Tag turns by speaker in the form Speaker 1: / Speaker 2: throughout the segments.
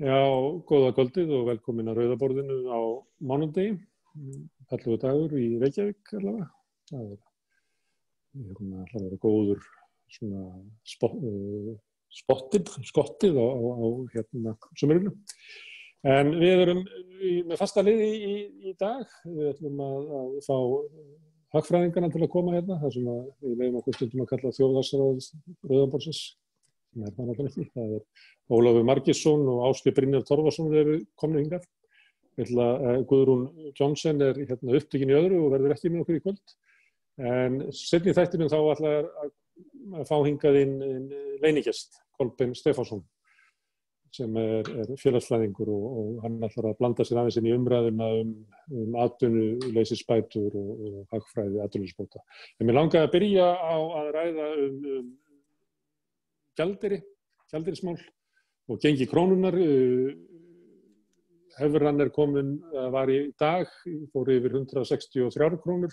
Speaker 1: Já, góða kvöldið og velkomin að Rauðaborðinu á mánudegi. Fallegur dagur í Reykjavík allavega. Það ætlar að vera góður svona skottið á sumrinu. En við erum með fasta liði í dag. Við ætlum að fá hagfræðingarna til að koma hérna, þar sem við leyfum okkur stundum að kalla þjóðhagsráð Rauðaborðsins. Það náttúrulega ekki. Það Ólafur Margeirsson og Ásgeir Brynjar Torfason eru komnir hingað. Guðrún Johnson hérna upptekin í öðru og verður ekki með okkur í kvöld. En seinni í þættinum þá ætlar að fá hingað inn leynigjast, Kolbeinn Stefánsson, sem félagsfræðingur og hann ætlar að blanda sér aðeins inn í umræðuna atvinnuleysisbætur og hagfræði atvinnuleysisbóta. En mér langaði að byrja á að ræða gjaldeyrismál og gengi krónunnar. Evran var í dag, fór yfir 163 krónur,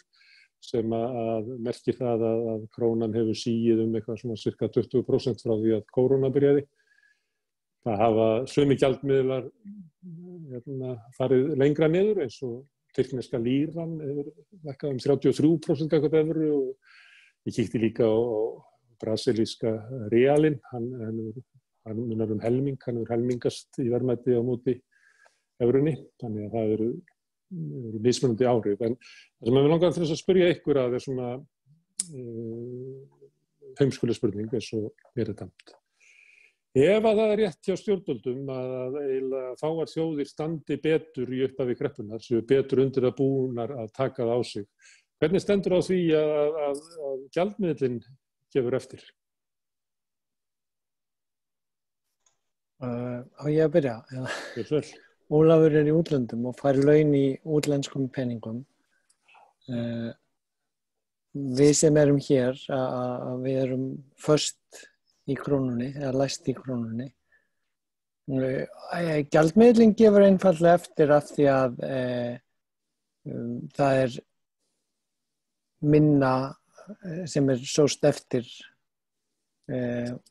Speaker 1: sem að merkir það að krónan hefur sigið eitthvað svona cirka 20% frá því að kóróna byrjaði. Það hafa sumi gjaldmiðlar farið lengra niður, eins og tyrkneska líran hefur lækkað 33% gagnvart evru, og ég kíkti líka á brasilíska realinn, hann munar helming, hann hefur helmingast í verðmæti á móti evrunni, þannig að það eru mismunandi áhrif. En það sem við langaðum til þess að spyrja ykkur að svona heimskuleg spurning, eins og mér dæmt. Ef að það rétt hjá stjórnvöldum að eiginlega fáar þjóðir standi betur í upphafi kreppunnar, séu betur undir að búnar að taka það á sig, hvernig stendur á því að gjaldmiðillinn gefur eftir?
Speaker 2: Á ég að byrja? Ja. Ólafur í útlöndum og fær laun í útlenskum peningum. Við sem erum hér, við erum föst í krónunni, eða læst í krónunni. Gjaldmiðillinn gefur einfaldlega eftir af því að það minna sem sóst eftir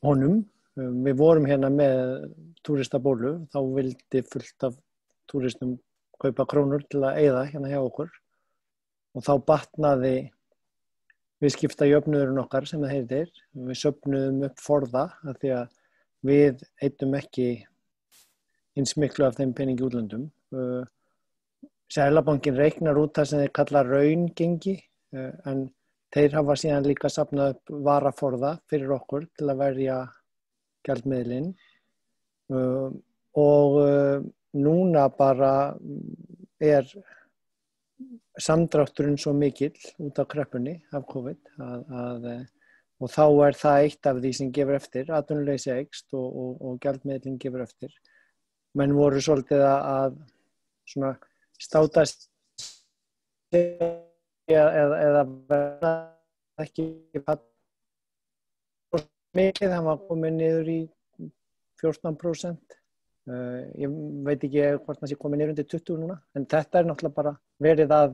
Speaker 2: honum. Við vorum hérna með túristabólu, þá vildi fullt af túristum kaupa krónur til að eyða hérna hjá okkur, og þá batnaði viðskiptajöfnuðurinn okkar, sem það heitir. Við söfnuðum upp forða af því að við eyddum ekki eins miklu af þeim peningi í útlöndum. Seðlabankinn reiknar út það sem þeir kalla raungengi, en þeir hafa síðan líka safnað upp varaforða fyrir okkur til að verja gjaldmiðlinn, og núna bara samdrátturinn svo mikill út af kreppunni af COVID og þá það eitt af því sem gefur eftir, atvinnuleysi eykst og gjaldmiðlinn gefur eftir. Menn voru svolítið að svona státast eða verða ekki mikið, það var komið niður í 14%. Ég veit ekki hvort það sé komið niður undir 20 núna, en þetta náttúrulega bara verið að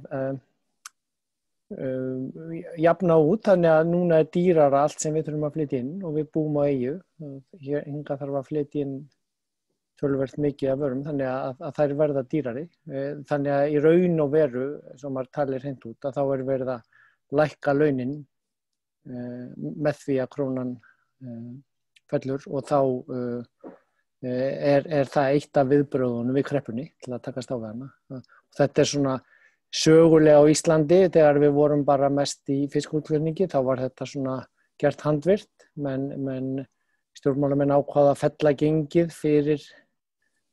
Speaker 2: jafna út, þannig að núna dýrara allt sem við þurfum að flytja inn, og við búum á eyju. Hingað þarf að flytja inn töluvert mikið af vörum, þannig að þær verða dýrari. Þannig að í raun og veru, sem maður talir hreint út, að þá verið að lækka launin með því að krónan fellur, og þá það eitt af viðbrögðunum við kreppunni til að takast á við hana. Þetta svona sögulega á Íslandi, þegar við vorum bara mest í fiskútflutningi, þá var þetta svona gert handvirkt, menn stjórnmálamenn ákváðu að fella gengið fyrir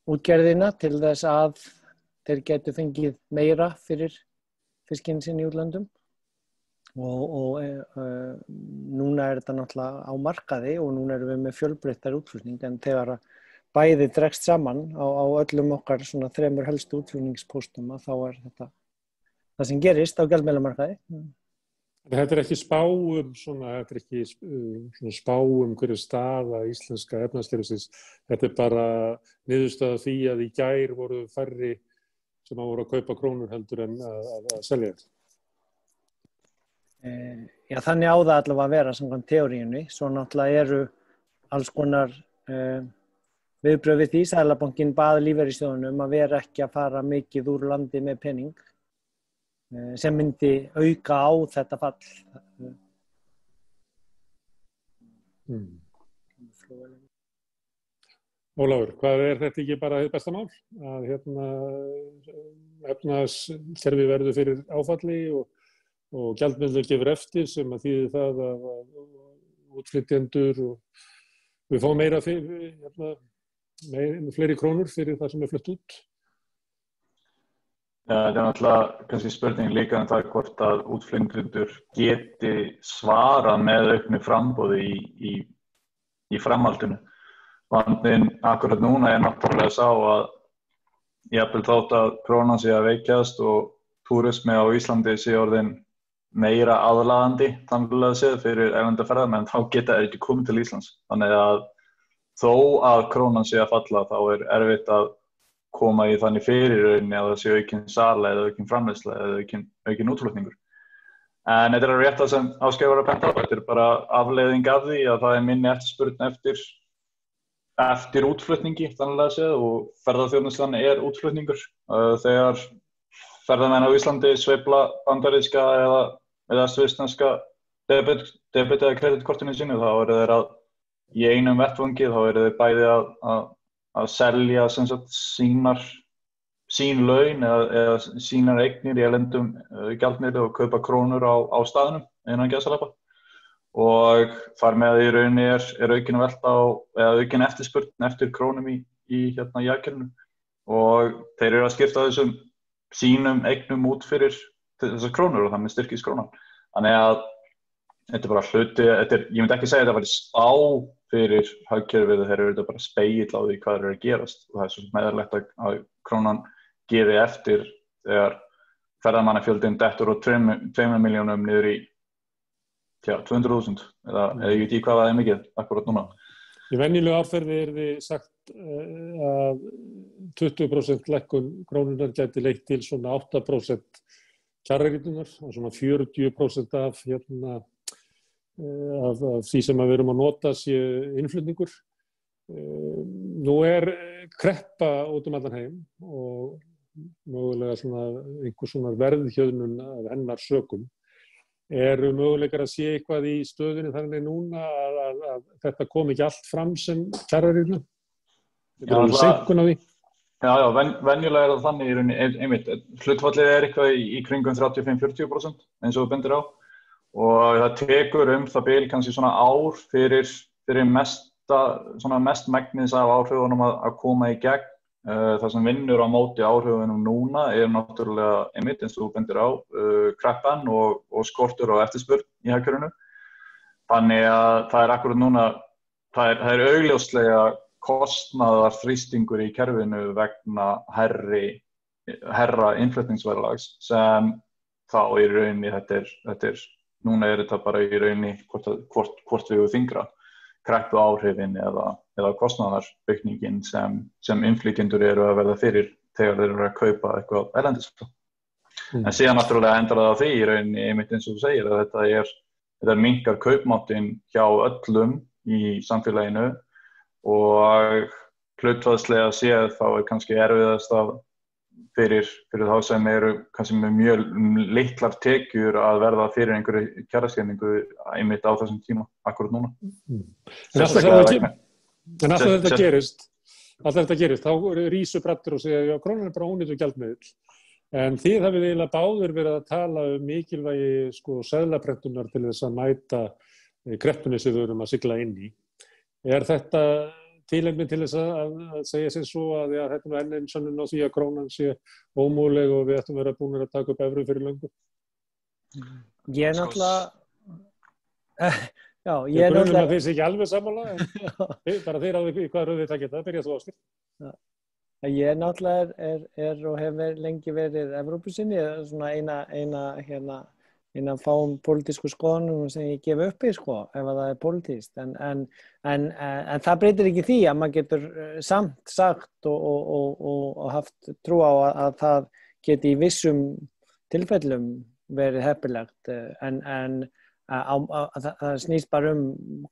Speaker 2: útgerðina til þess að þeir getu fengið meira fyrir fiskinn sinn í útlöndum. Og núna þetta náttúrulega á markaði, og núna erum við með fjölbreyttar útflutning, en þegar bæði dregst saman á öllum okkar svona 3 helstu útflutningspóstum, þá þetta það sem gerist á gjaldmiðlamarkaði.
Speaker 1: Þetta ekki spá spá hverju staða íslenska efnahagskerfisins. Þetta bara niðurstaða því að í gær voru færri sem voru að kaupa krónur heldur en að selja þetta.
Speaker 2: Já, þannig á það allavega að vera samkvæmt teóríunni. Svo náttúrulega eru alls konar viðbrögð við því. Seðlabankinn bað lífeyrissjóðunum að vera ekki að fara mikið úr landi með pening sem myndi auka á þetta fall.
Speaker 1: Ólafur, hvað þetta ekki bara hið besta mál? Að efnahagskerfið verður fyrir áfalli og gjaldmiðlar gefur eftir sem að þýðir það að útflytjendur og við fáum meira fleiri krónur fyrir það sem flutt út.
Speaker 3: Ja, þetta náttúrulega kannski spurning líka það hvort að útflytjendur geti svarað með auknu framboði í framhaldinu. Vandinn akkurat núna náttúrulega sá að jafnvel þótt að krónan sé að veikjast og túrismi á Íslandi sé orðin meira aðlaðandi þannig séð fyrir erlenda ferðamenn, þá geta þeir ekki komið til Íslands. Þannig að þó að krónan sé að falla þá erfitt að koma í þannig fyrirrauninni að það sé aukin sala eða aukin framleiðsla eða aukin útflutningur. En þetta rétt að sem Ásgeir var að benda á, þetta bara afleiðing af því að það minni eftirspurn eftir útflutningi þannig séð og ferðaþjónustan útflutningur. Þegar ferðamenn á Íslandi sveifla bandaríska eða svissneska debit eða kreditkortinu sínu, þá þeir að í einum vettvangi, þá þeir bæði að selja sem sagt sín laun eða sínar eignir í erlendum gjaldmiðli og kaupa krónur á staðnum innan gæsalappa. Og þar með í rauninni aukin velta eða aukin eftirspurn eftir krónum í hagkerfinu og þeir að skipta þessum sínum eignum út fyrir þessar krónur og þannig styrkist krónan. Þannig að þetta bara hluti, ég myndi ekki segja að þetta væri spá fyrir hagkerfið, þeir eru bara spegill á því hvað þeir eru að gerast og það svo meðalegt að krónan gefi eftir þegar ferðamannafjöldin dettur úr 2 milljónum niður í 200.000 eða ég veit ekki hvað það mikið akkurat núna.
Speaker 1: Í venjulegu árferði þið sagt að 20% lækkun krónunnar gæti leitt til svona 8% kjararýrnunar og svona 40% af því sem við erum að nota sé innflutningur. Nú kreppa út allan heim og mögulega einhver svona verðhjöðnun af hennar sökum. Möguleikar að sé eitthvað í stöðunni þannig núna að þetta kom ekki allt fram sem kjararýrnun? Þetta seinkun á því? Já,
Speaker 3: venjulega það þannig í rauninni, einmitt, hlutfallið eitthvað í kringum 35-40% eins og þú bendir á og það tekur það bil kannski svona ár fyrir mest megnis af áhrifunum að koma í gegn. Það sem vinnur á móti áhrifunum núna náttúrulega einmitt eins og þú bendir á kreppan og skortur á eftirspurn í hagkerfinu. Þannig að það akkurat núna, það augljóslega kostnaðar þrýstingur í kerfinu vegna herra innflutningsverðlags sem þá í rauninni núna þetta bara í rauninni hvort við þyngra kreppu áhrifin eða kostnaðaraukningin sem innflytjendur eru að verða fyrir þegar þeir eru að kaupa eitthvað erlendis. En síðan náttúrulega endar það á því í rauninni einmitt eins og þú segir að þetta minnkar kaupmáttinn hjá öllum í samfélaginu og hlutfallslega séð þá kannski erfiðast fyrir þá sem eru kannski með mjög litlar tekjur að verða fyrir einhverju kjaraskerningu einmitt á þessum tíma, akkurat núna.
Speaker 1: En alltaf þetta gerist, þá rís upp raddir og segja að krónan bara ónýtur gjaldmiðill. En þið hafið eiginlega báðir verið að tala mikilvægi seðlaprentunar til þess að mæta kreppunni sem við erum að sigla inn í. Þetta tilefni til þess að segja sér svo að þetta enn einn sönnun á því að krónan sé ómöguleg og við ættum vera búin að taka upp evru fyrir löngu?
Speaker 2: Ég náttúrulega...
Speaker 1: Ég grunum að þeir sé ekki alveg sammála, en bara þeir á því hvað rauðið það geta, byrja þú Ásgeir.
Speaker 2: Ég náttúrulega og hefur lengi verið Evrópusinni, svona eina fáum pólitísku skoðunum sem ég gef uppi ef það pólitískt. En það breytir ekki því að maður getur samt sagt og haft trú á að það geti í vissum tilfellum verið heppilegt. En það snýst bara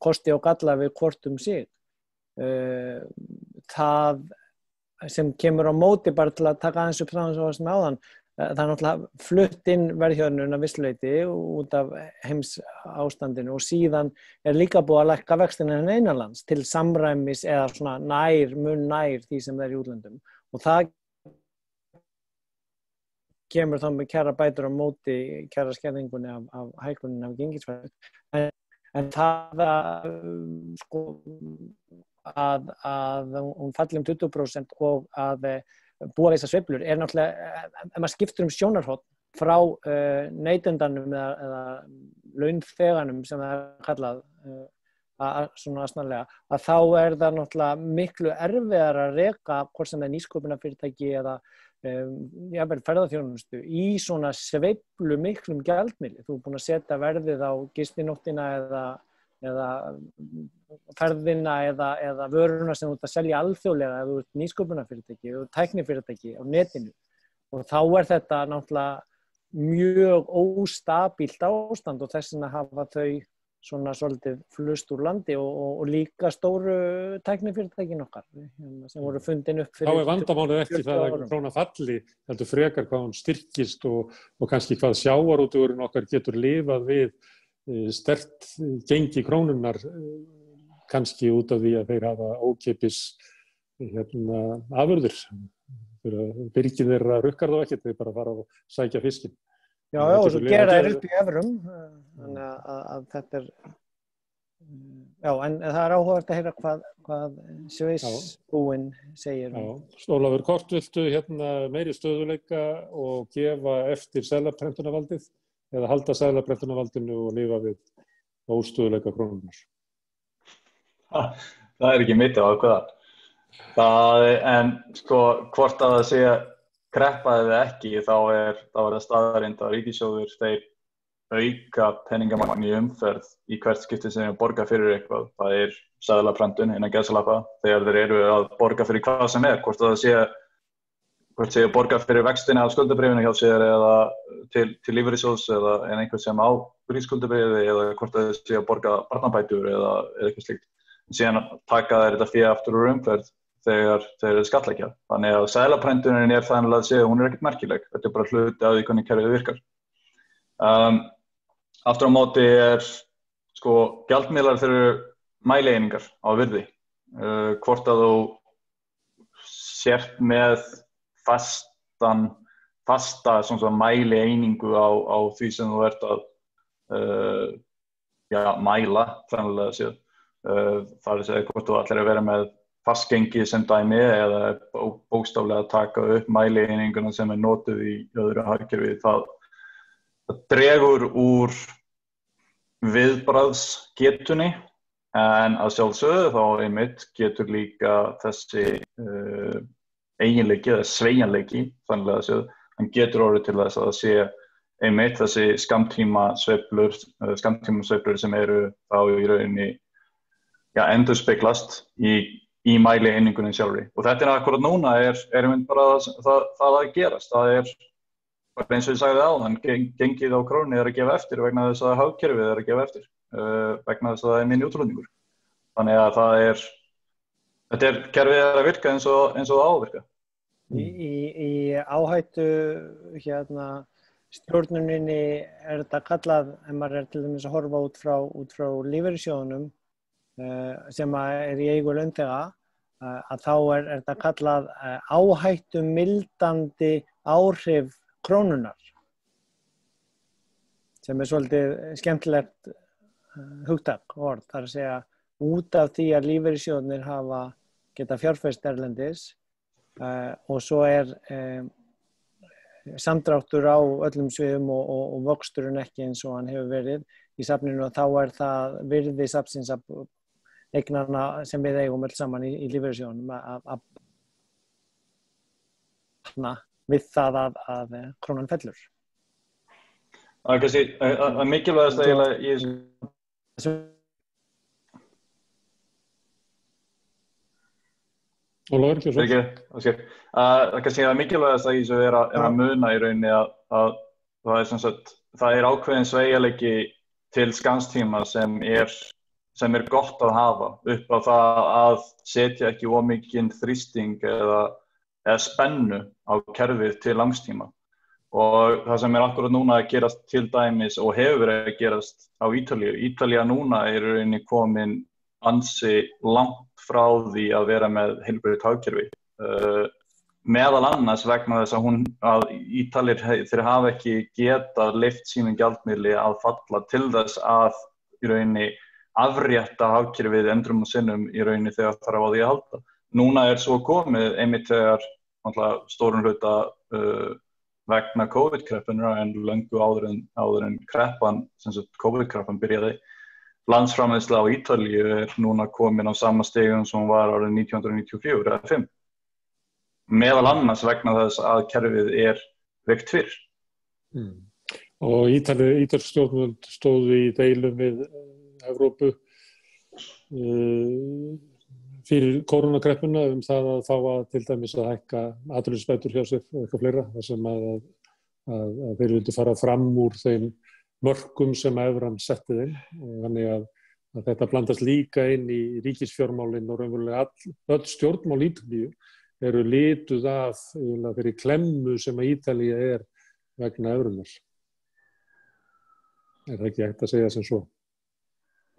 Speaker 2: kosti og galla við hvort sig. það sem kemur á móti bara til að taka aðeins upp það sem áðan, það náttúrulega flutt inn verðhjöðnun að vissleiti út af heims ástandinu og síðan líka búið að lækka vextina innanlands til samræmis eða svona mun nær því sem það í útlöndum og það kemur þá með kjarabætur á móti kjaraskerðingunni af hækkuninni af gengisfæri en það að hún falli 20% og að búa við þessar sveiflur náttúrulega, ef maður skiptir sjónarhorn frá neytendanum eða launþeganum sem það kallað svona snarlega, að þá það náttúrulega miklu erfiðara að reka hvort sem það nýsköpunarfyrirtæki eða jafnvel ferðaþjónustu í svona sveiflu miklum gjaldmiðli. Þú búin að setja verðið á gistinóttina eða ferðina eða vöruna sem þú ert að selja alþjóðlega eða þú ert nýsköpunarfyrirtæki og tæknifyrirtæki á netinu og þá þetta náttúrulega mjög óstabílt ástand og þess vegna hafa þau svona svolítið flust úr landi og líka stóru tæknifyrirtækin okkar sem voru fundin upp fyrir.
Speaker 1: Þá vandamálið ekki það að króna falli, heldur frekar hvað hún styrkist og kannski hvað sjávarútvegurinn okkar getur lifað við sterkt gengi krónunnar kannski út af því að þeir hafa ókeypis afurðir. Byrgið þeirra rukkar þá ekkert, þeir bara fara og sækja fiskinn.
Speaker 2: Já, og svo gera þeir upp í evrum, þannig að þetta já, en það áhugavert að heyra hvað Svissbúinn segir.
Speaker 1: Já, Ólafur, hvort viltu meiri stöðuleika og gefa eftir seðlaprentunarvaldið eða halda seðlaprentunarvaldinu og lifa við óstöðuleika krónunnar?
Speaker 3: Það ekki mitt að ákveða. En sko, hvort að það sé kreppaði við ekki, þá er það staðarind að ríkissjóður þeir auka peningamagn í umferð í hvert skipti sem þeir borga fyrir eitthvað. Það seðlaprentun innan gæsalappa þegar þeir eru að borga fyrir hvað sem hvort það sé að borga fyrir vextina af skuldabréfinu hjá sér eða til lífeyrissjóðs eða einhver sem á skuldabréfi eða hvort það sé að borga barnabætur eða eitthvað slíkt. Síðan taka þeir þetta fé aftur úr umferð þegar þeir eru skattleggja. Þannig að seðlaprentunin þannig að segja, hún ekkert merkileg. Þetta bara hluti af því hvernig kerfið virkar. Aftur á móti sko, gjaldmiðlar þeir eru mælieiningar á virði. Hvort að þú sért með fasta svona mælieiningu á því sem þú ert að mæla, þannig að segja. Það að segja hvort þú ætlar að vera með fastgengi sem dæmi eða bókstaflega taka upp mælieininguna sem notuð í öðru hagkerfi. Það dregur úr viðbragðsgetunni en að sjálfsögðu þá einmitt getur líka þessi eiginleiki eða sveigjanleiki þannig að segja, hann getur orðið til þess að það sé einmitt þessi skammtímasveiflur sem eru þá í rauninni endurspeglast í mælieiningunni sjálfri. Og þetta akkurat núna einmitt bara það að gerast. Það bara eins og ég sagði áðan, gengið á krónunni að gefa eftir vegna þess að hagkerfið að gefa eftir vegna þess að það minni útflutningur. Þannig að þetta kerfið að virka eins og það á að virka.
Speaker 2: Í áhættu stjórnuninni þetta kallað, ef maður til dæmis að horfa út frá lífeyrissjóðunum sem í eigu launþega, að þá þetta kallað áhættumildandi áhrif krónunnar, sem svolítið skemmtilegt hugtak orð, þar að segja út af því að lífeyrissjóðnir geta fjárfest erlendis og svo samdráttur á öllum sviðum og vöxturinn ekki eins og hann hefur verið í safninu og þá það virði safnsins að eignarna sem við eigum öll saman í lífeyrissjóðnum að við það að krónan fellur.
Speaker 3: Það kannski að mikilvægast eiginlega í þessu.
Speaker 1: Ólafur, ekki svo.
Speaker 3: Það kannski að mikilvægast í þessu að muna í rauninni að það sem sagt, það ákveðin sveigjanleiki til skamms tíma sem sem gott að hafa upp á það að setja ekki of mikinn þrýsting eða spennu á kerfið til langstíma. Og það sem akkurat núna að gerast til dæmis og hefur verið að gerast á Ítalíu. Ítalía núna í rauninni komin ansi langt frá því að vera með heilbrigt hagkerfi. Meðal annars vegna þess að Ítalir þeir hafa ekki getað leyft sínum gjaldmiðli að falla til þess að í rauninni afrétta hagkerfið endrum og sinnum í rauninni þegar þarf á því að halda. Núna svo komið einmitt þegar stórum hluta vegna COVID-kreppunnar en löngu áður en kreppan, sem sagt COVID-kreppan byrjaði. Landsframleiðsla á Ítalíu núna komin á sama stigum sem var árið 1994 eða 5. Meðal annars vegna þess að kerfið veikt fyrr.
Speaker 1: Og ítalsk stjórnvöld stóðu í deilum við Evrópu fyrir koronakreppuna það að fá að til dæmis að hækka atvinnuleysisbætur hjá sér og eitthvað fleira, þar sem að þeir vildu fara fram úr þeim mörkum sem evran setti þeim og þannig að þetta blandast líka inn í ríkisfjármálin og raunverulega öll stjórnmál Ítalíu eru lituð af fyrir klemmu sem að Ítalía vegna evrunar. Það ekki hægt að segja sem svo?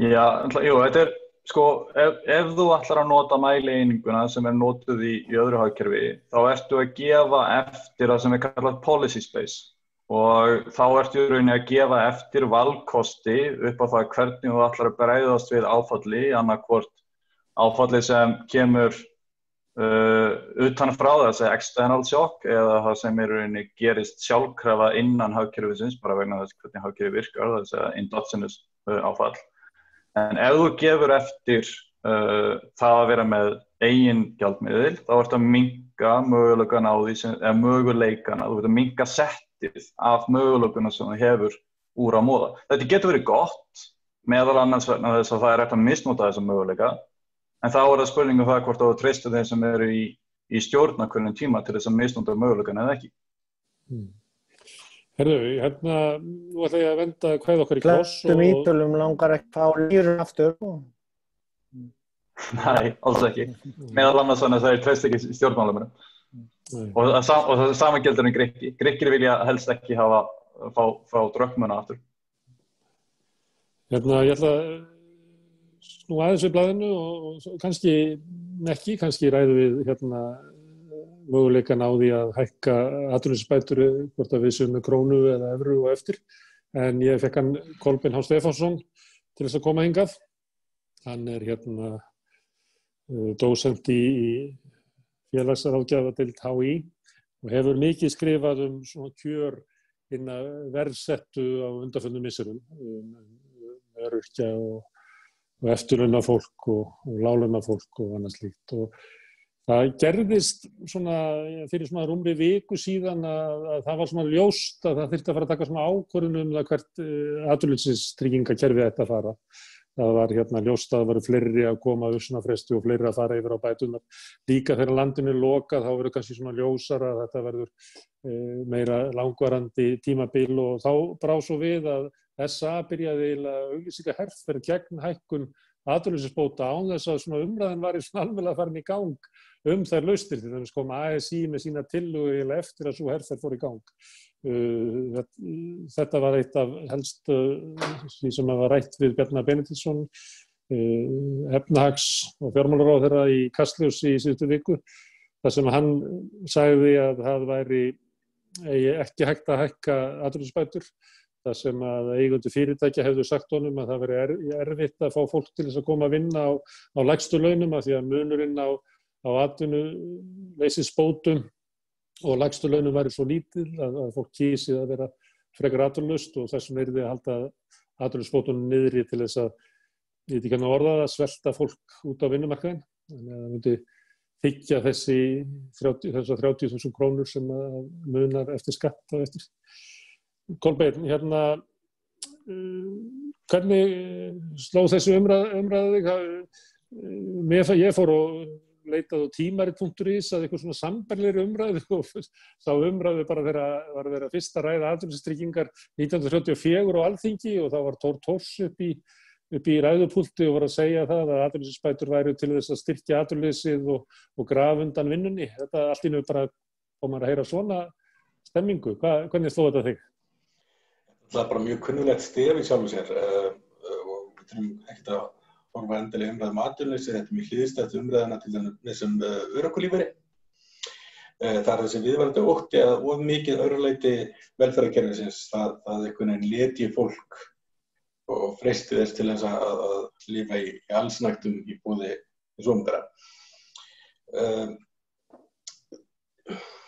Speaker 3: Já, jú, þetta sko, ef þú ætlar að nota mælieininguna sem notuð í öðru hagkerfi, þá ertu að gefa eftir það sem kallað policy space og þá ertu í rauninni að gefa eftir valkosti upp á það hvernig þú ætlar að bregðast við áfalli, annarkvort áfalli sem kemur utan frá þessi external shock eða það sem í rauninni gerist sjálfkrafa innan hagkerfisins, bara vegna þess hvernig hagkerfi virkar, þessi endogenous áfall. En ef þú gefur eftir það að vera með eigin gjaldmiðil, þá ertu að minnka möguleikana á því þú ert að minnka settið af möguleikana sem þú hefur úr að móða. Þetta getur verið gott, meðal annars vegna þess að það hægt að misnota þessa möguleika, en þá það spurning það hvort þú treystir þeim sem eru í stjórn á hverjum tíma til þess að misnota möguleikana eða ekki.
Speaker 1: Herðu, nú ætla ég að venda hvað okkar í kross
Speaker 2: og... Ítölum langar ekki að fá lýrun aftur.
Speaker 3: Nei, alls ekki. Meðal annars þannig að það treyst ekki stjórnmálamönnum. Og það sama gildir Grikki. Grikkir vilja helst ekki fá drökkmuna aftur.
Speaker 1: Ég ætla nú aðeins við blaðinu og kannski ræðu við möguleikan á því að hækka atvinnuleysisbætur hvort að við séum með krónu eða evru og eftir. En ég fekk hann Kolbeinn H. Stefánsson til þess að koma hingað. Hann dósent í félagsráðgjafadeild HÍ og hefur mikið skrifað svona kjör hinna verðsettu á undanförnum misserum, öryrkja og eftirlaunafólk og láglaunafólk og annað slíkt. Og það gerðist fyrir svona rúmri viku síðan að það var svona ljóst að það þyrfti að fara að taka svona ákvörðun það hvert atvinnuleysistryggingakerfið ætti að fara. Það var ljóst að það voru fleiri að koma á uppsagnarfresti og fleiri að fara yfir á bæturnar. Líka þegar landinu lokað þá verður kannski svona ljósara að þetta verður meira langvarandi tímabil og þá brá svo við að SA byrjaði auglýsingaherferð gegn hækkun atvinnuleysisbóta án þess að svona umræðan var alveg farin í gang þær lausnir. Til dæmis kom ASÍ með sína tillögu eftir að sú herferð fór í gang. Þetta var eitt af helst því sem var rætt við Bjarna Benediktsson, efnahags- og fjármálaráðherra í Kastljósi í síðustu viku, þar sem hann sagði að það væri ekki hægt að hækka atvinnuleysisbætur. Það sem að eigendur fyrirtækja hefðu sagt honum að það veri erfitt að fá fólk til þess að koma að vinna á lægstu launum af því að munurinn á atvinnuleysisbótum og lægstu launum væri svo lítil að fólk kýsi að vera frekar atvinnulaust og þessum yrði að halda atvinnuleysisbótunum niðri til þess að, ég veit ekki hvernig að orða það, að svelta fólk út á vinnumarkaðinn. Þannig að það myndi þiggja þessar 30.000 krónur sem munar eftir skatt og eftir. Kolbeinn, hvernig sló þessu umræðu þig? Ég fór og leitaði á tímarit.is að eitthvað svona sambærilegri umræðu og þá umræðu bara var að vera fyrsta ræða atvinnuleysistryggingar 1934 á Alþingi og þá var Thor Thors upp í upp í ræðupúlti og voru að segja það að atvinnuleysisbætur væru til þess að styrkja atvinnuleysið og grafa undan vinnunni. Þetta allt í einu bara maður að heyra svona stemmingu. Hvernig stóð þetta þig?
Speaker 4: Það bara mjög kunnulegt stef í sjálfu sér og við þurfum ekkert að horfa endilega umræðum atvinnuleysi. Þetta mjög hliðstætt umræðina til þessum örorkulífeyri. Það þessi viðvarandi ótti að of mikið öðruleyti velferðarkerfisins það einhvern veginn leti fólk og freisti þess til þess að lifa í allsnægtum í boði hins opinbera.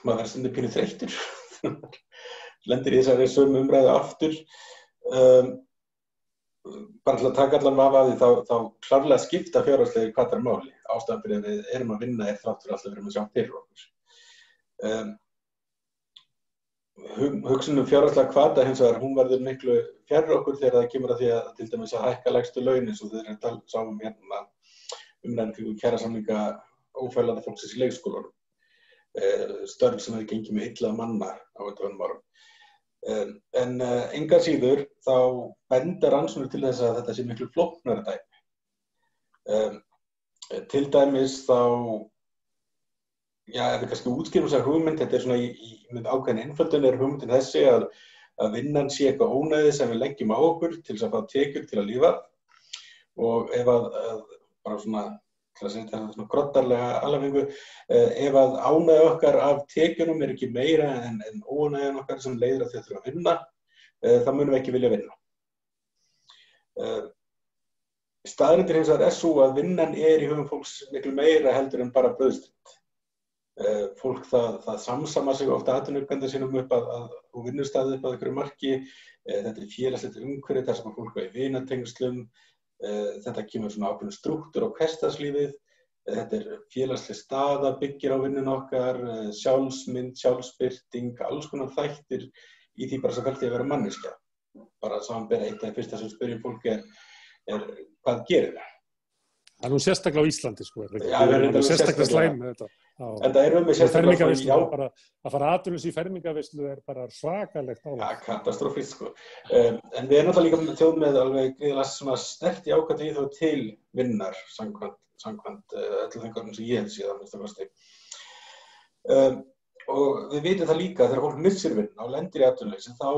Speaker 4: Maður verður stundum pínu þreyttur, lendir í þessari sömu umræðu aftur. Bara til að taka allan vafa af því þá klárlega skipta fjárhagslegir hvatar máli. Ástæðan fyrir að við erum að vinna þrátt fyrir alltaf við erum að sjá fyrir okkur. Hugsun fjárhagslega hvata hins vegar, hún verður miklu fjarri okkur þegar það kemur að því að til dæmis að hækka lægstu laun eins og þeir sáum hérna umræðan kringum kjarasamninga ófælaða fólksins í leikskólanum. Störf sem hefur gengið með illa manna á undanfarnum árum. En engar síður þá benda rannsóknir til þess að þetta sé miklu flóknara dæmi. Til dæmis þá ef við kannski útskýrum þessa hugmynd, þetta svona með ákveðin einföldun hugmyndin þessi að vinnan sé eitthvað ónæði sem við leggjum á okkur til þess að fá tekjur til að lífa og ef bara svona, til að segja þetta svona grottarlega alveg ef að ánægja okkar af tekjunum ekki meira en óánægjan okkar sem leiðir að þau þurfa að vinna, þá munum við ekki vilja vinna. Staðreyndin hins vegar sú að vinnan í hugum fólks miklu meira heldur en bara brauðstund. Fólk það samsamar sig ofta atvinnureikanda sínum upp og vinnustæði upp að einhverju marki. Þetta félagslegt umhverfi þar sem fólk í vinatengslum. Þetta kemur svona ákveðinn strúktúr á hversdagslífið. Þetta félagsleg staða, byggir á vinnun okkar, sjálfsmynd, sjálfsbirting, alls konar þættir í því bara sem felst í að vera manneskja. Bara samanber eitt af fyrsta sem spyrjum fólk hvað gerir það?
Speaker 1: Það nú sérstaklega á Íslandi, sko.
Speaker 4: Já, það
Speaker 1: sérstaklega slæm með þetta.
Speaker 4: En það með sérstaklega
Speaker 1: bara að fara atvinnulaus í fermingarveislu bara svakalegt álag.
Speaker 4: Ja, katastrófískt, sko. En við náttúrulega líka þjóð með alveg gríðarlega svona sterkt jákvætt viðhorf til vinnar samkvæmt öllu þeim gögnum sem ég hef séð að minnsta kosti. Og við vitum það líka þegar fólk missir vinnu og lendir í atvinnuleysi þá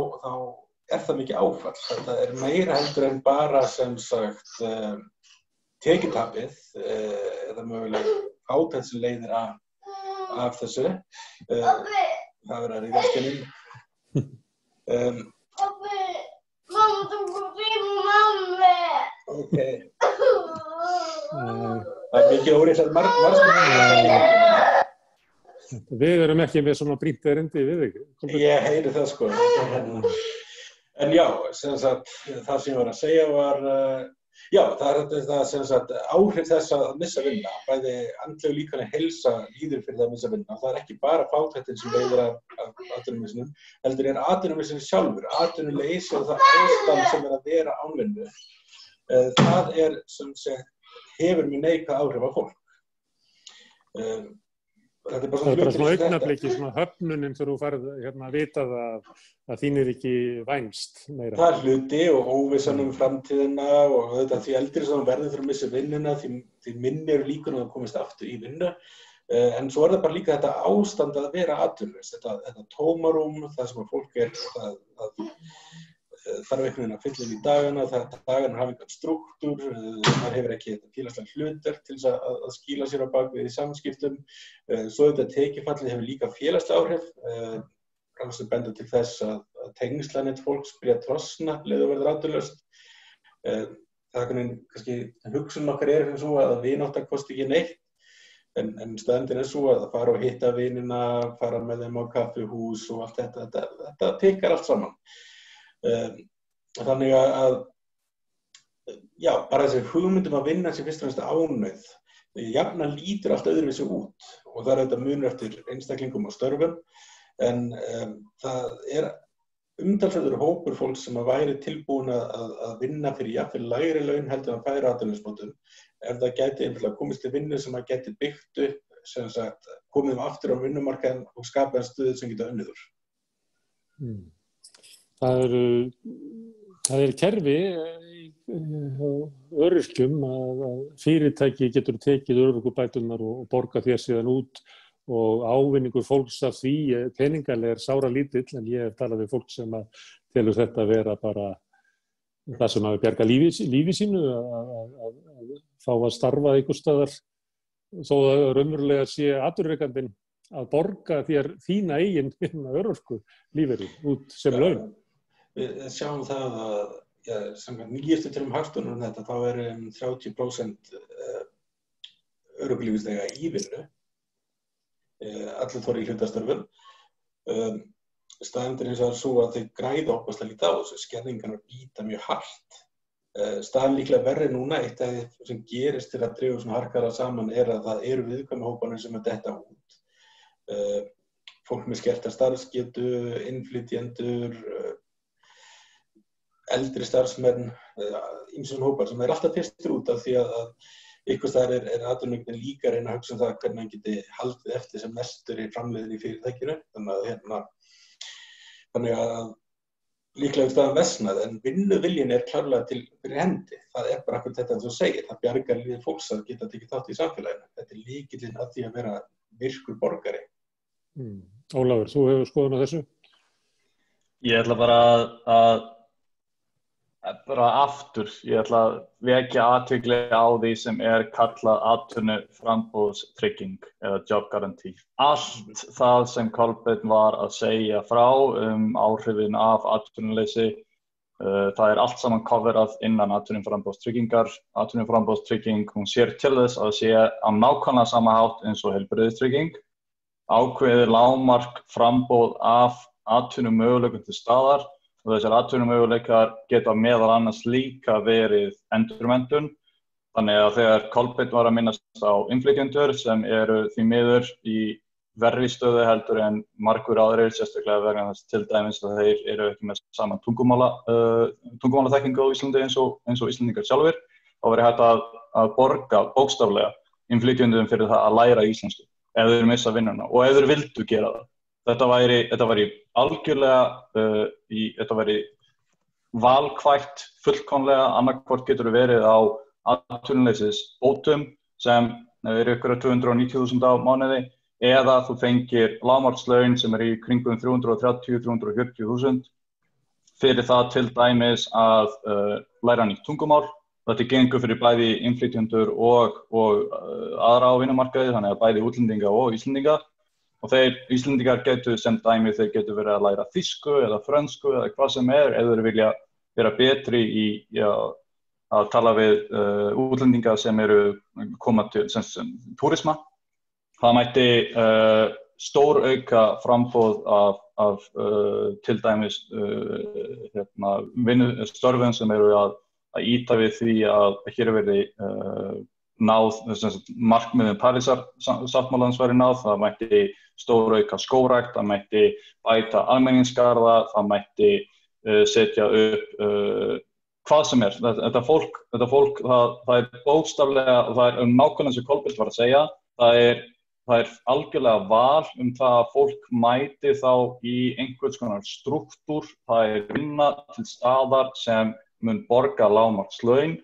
Speaker 4: það mikið áfall. Þetta meira heldur en bara sem sagt tekjutapið eða möguleg fátækt sem leiðir af þessu. Það verður að ríða skilin.
Speaker 5: Pappi, mamma tók að tíma mamma.
Speaker 4: Ok. Það mikið óreitt margir.
Speaker 1: Við erum ekki með svona brýnt erindi við þig.
Speaker 4: Ég heyri það, sko. En já, sem sagt, það sem ég var að segja var það sem sagt áhrif þess að missa vinna, bæði andleg og líkamleg heilsa líður fyrir það að missa vinna. Það ekki bara fátæktin sem leiðir af atvinnumissinum, heldur atvinnumissin sjálfur, atvinnuleysi og það ástand sem að vera án vinnu. Það sem sagt hefur mjög neikvæð áhrif á fólk.
Speaker 1: Þetta bara svona augnabliki, svona höfnunin þegar þú færð að vita að þín ekki vænst meira.
Speaker 4: Það hluti og óvissan framtíðina og þetta því eldri sem verður fyrir að missa vinnuna, því minni líkur að komast aftur í vinnu. En svo það bara líka þetta ástand að vera atvinnulaus, þetta tómarúm, það sem að fólk þarf einhvern veginn að fylla inn í dagana, dagarnir hafa einhvern strúktúr, maður hefur ekki þetta félagslega hlutverk til þess að skýla sér á bakvið í samskiptum. Svo þetta tekjufallið hefur líka félagslega áhrif, rannsóknir benda til þess að tengslanett fólks byrja að trosna leið og verður atvinnulaust. Það kannski hugsun okkar fyrir svo að vinátta kosti ekki neitt, en staðreyndin svo að fara og hitta vinina, fara með þeim á kaffihús og allt þetta tikkar allt saman. Þannig að bara þessi hugmyndum að vinna sem fyrst og fremst ánauð jafnan lítur allt öðruvísi út og það þetta munur eftir einstaklingum og störfum en það umtalsverður hópur fólks sem að væri tilbúin að vinna fyrir jafnvel lægri laun heldur að færa atvinnuleysisbótum ef það gæti einfaldlega komist til vinnu sem að gæti byggt upp sem sagt komið aftur á vinnumarkaðinn og skapað stöðu sem geta unnið úr.
Speaker 1: það er kerfi öryrkjum að fyrirtæki getur tekið örorkubæturnar og borga þér síðan út og ávinningur fólks af því peningalega sára lítill, en ég hef talað við fólk sem að telur þetta að vera bara það sem hafi bjargað lífi sínu að fá að starfa einhvers staðar þó að raunverulega sé atvinnurekandinn að borga þér þína eigin örorku lífeyri út sem laun.
Speaker 4: Við sjáum það að samkvæmt nýjustu tölum Hagstofunnar þetta þá er 30% örorkulífeyrisþega í vinnu, allir þorri í hlutastörfum. Staðan er hins vegar svo að þeir græða ofboðslega lítið á þessu, skerðingarnar bíta mjög hart. Staðan líklega verri núna, eitt af því sem gerist til að drefa svona harkara saman er að það eru viðkvæmu hópanir sem að detta út. Fólk með skerta starfsgetu, innflytjendur, eldri starfsmenn, ýmsum hópar sem er alltaf fyrstir út af því að einhvers staðar er atvinnuveginn líka að reyna að hugsa það hvernig hann geti haldið eftir sem mestur í framleiðinni í fyrirtækinu. Þannig að líklega staðan versnað, en vinnuviljinn er klárlega fyrir hendi. Það er bara akkurat þetta sem þú segir, það bjargar lífið fólks að geta tekið þátt í samfélaginu. Þetta er lykillinn að því að vera virkur borgari.
Speaker 1: Ólafur, þú hefur skoðun á þessu?
Speaker 3: Ég ætla bara aftur, ég ætla að vekja athygli á því sem er kallað atvinnuframboðstrygging eða job guarantee. Allt það sem Kolbeinn var að segja frá áhrifin af atvinnuleysi, það er allt saman coverað innan atvinnuframboðstryggingar. Atvinnuframboðstrygging, hún sér til þess að sé á nákvæmlega sama hátt eins og heilbrigðistrygging. Ákveðið lágmark framboð af atvinnumöguleikum til staðar. Og þessar atvinnumöguleikar geta meðal annars líka verið endurmenntun. Þannig að þegar Kolbeinn var að minnast á innflytjendur sem eru því miður í verri stöðu heldur en margur aðrir, sérstaklega vegna þess til dæmis að þeir eru ekki með sama tungumálaþekkingu á Íslandi eins og Íslendingar sjálfir, þá verður hægt að borga bókstaflega innflytjendum fyrir það að læra íslensku ef þeir missa vinnuna og ef þeir vildu gera það. Þetta væri algjörlega, þetta væri valkvætt fullkomlega, annarkvort getur verið á atvinnuleysisbótum sem eru ykkur 290.000 á mánuði, eða þú fengir lágmarkslaun sem í kringum 330-340.000 fyrir það til dæmis að læra nýtt tungumál. Þetta gengur fyrir bæði innflytjendur og aðra á vinnumarkaði, þannig að bæði útlendinga og Íslendinga. Og þeir Íslendingar getur sem dæmi, þeir getur verið að læra þýsku eða frönsku eða hvað sem ef þeir vilja vera betri í að tala við útlendinga sem eru koma til sem túrisma. Það mætti stórauka framboð af til dæmis störfum sem eru að ýta við því að hér verði náð, markmiðum Parísarsáttmálans væri náð, það mætti stórauka skógrækt, það mætti bæta almenningsgarða, það mætti setja upp hvað sem er. Þetta fólk, það er bókstaflega, það er nákvæmlega sem Kolbeinn var að segja, það er algjörlega val það að fólk mæti þá í einhvers konar struktúr, það er vinna til staðar sem mun borga lágmarkslaun.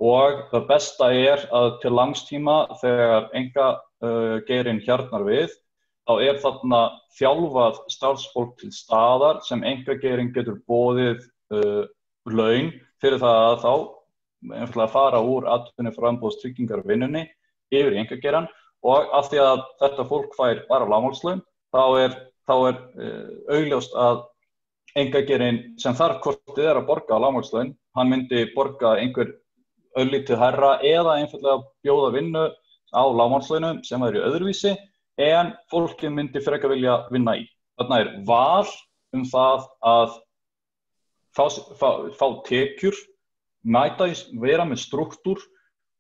Speaker 3: Og það besta er að til langstíma þegar einkageirinn hjarnar við, þá er þarna þjálfað starfsfólk til staðar sem einkageirinn getur boðið laun fyrir það að þá einfaldlega fara úr atvinnuframboðstryggingarvinnunni yfir í einkageirann og af því að þetta fólk fær bara lágmarkslaun, þá er augljóst að einkageirinn sem þarf kortið er að borga lágmarkslaun, hann myndi borga einhver örlítið hærra eða einfaldlega bjóða vinnu á lágmarkslaunum sem væri öðruvísi en fólki myndi frekar vilja vinna í. Þarna er val það að fá tekjur, vera með struktúr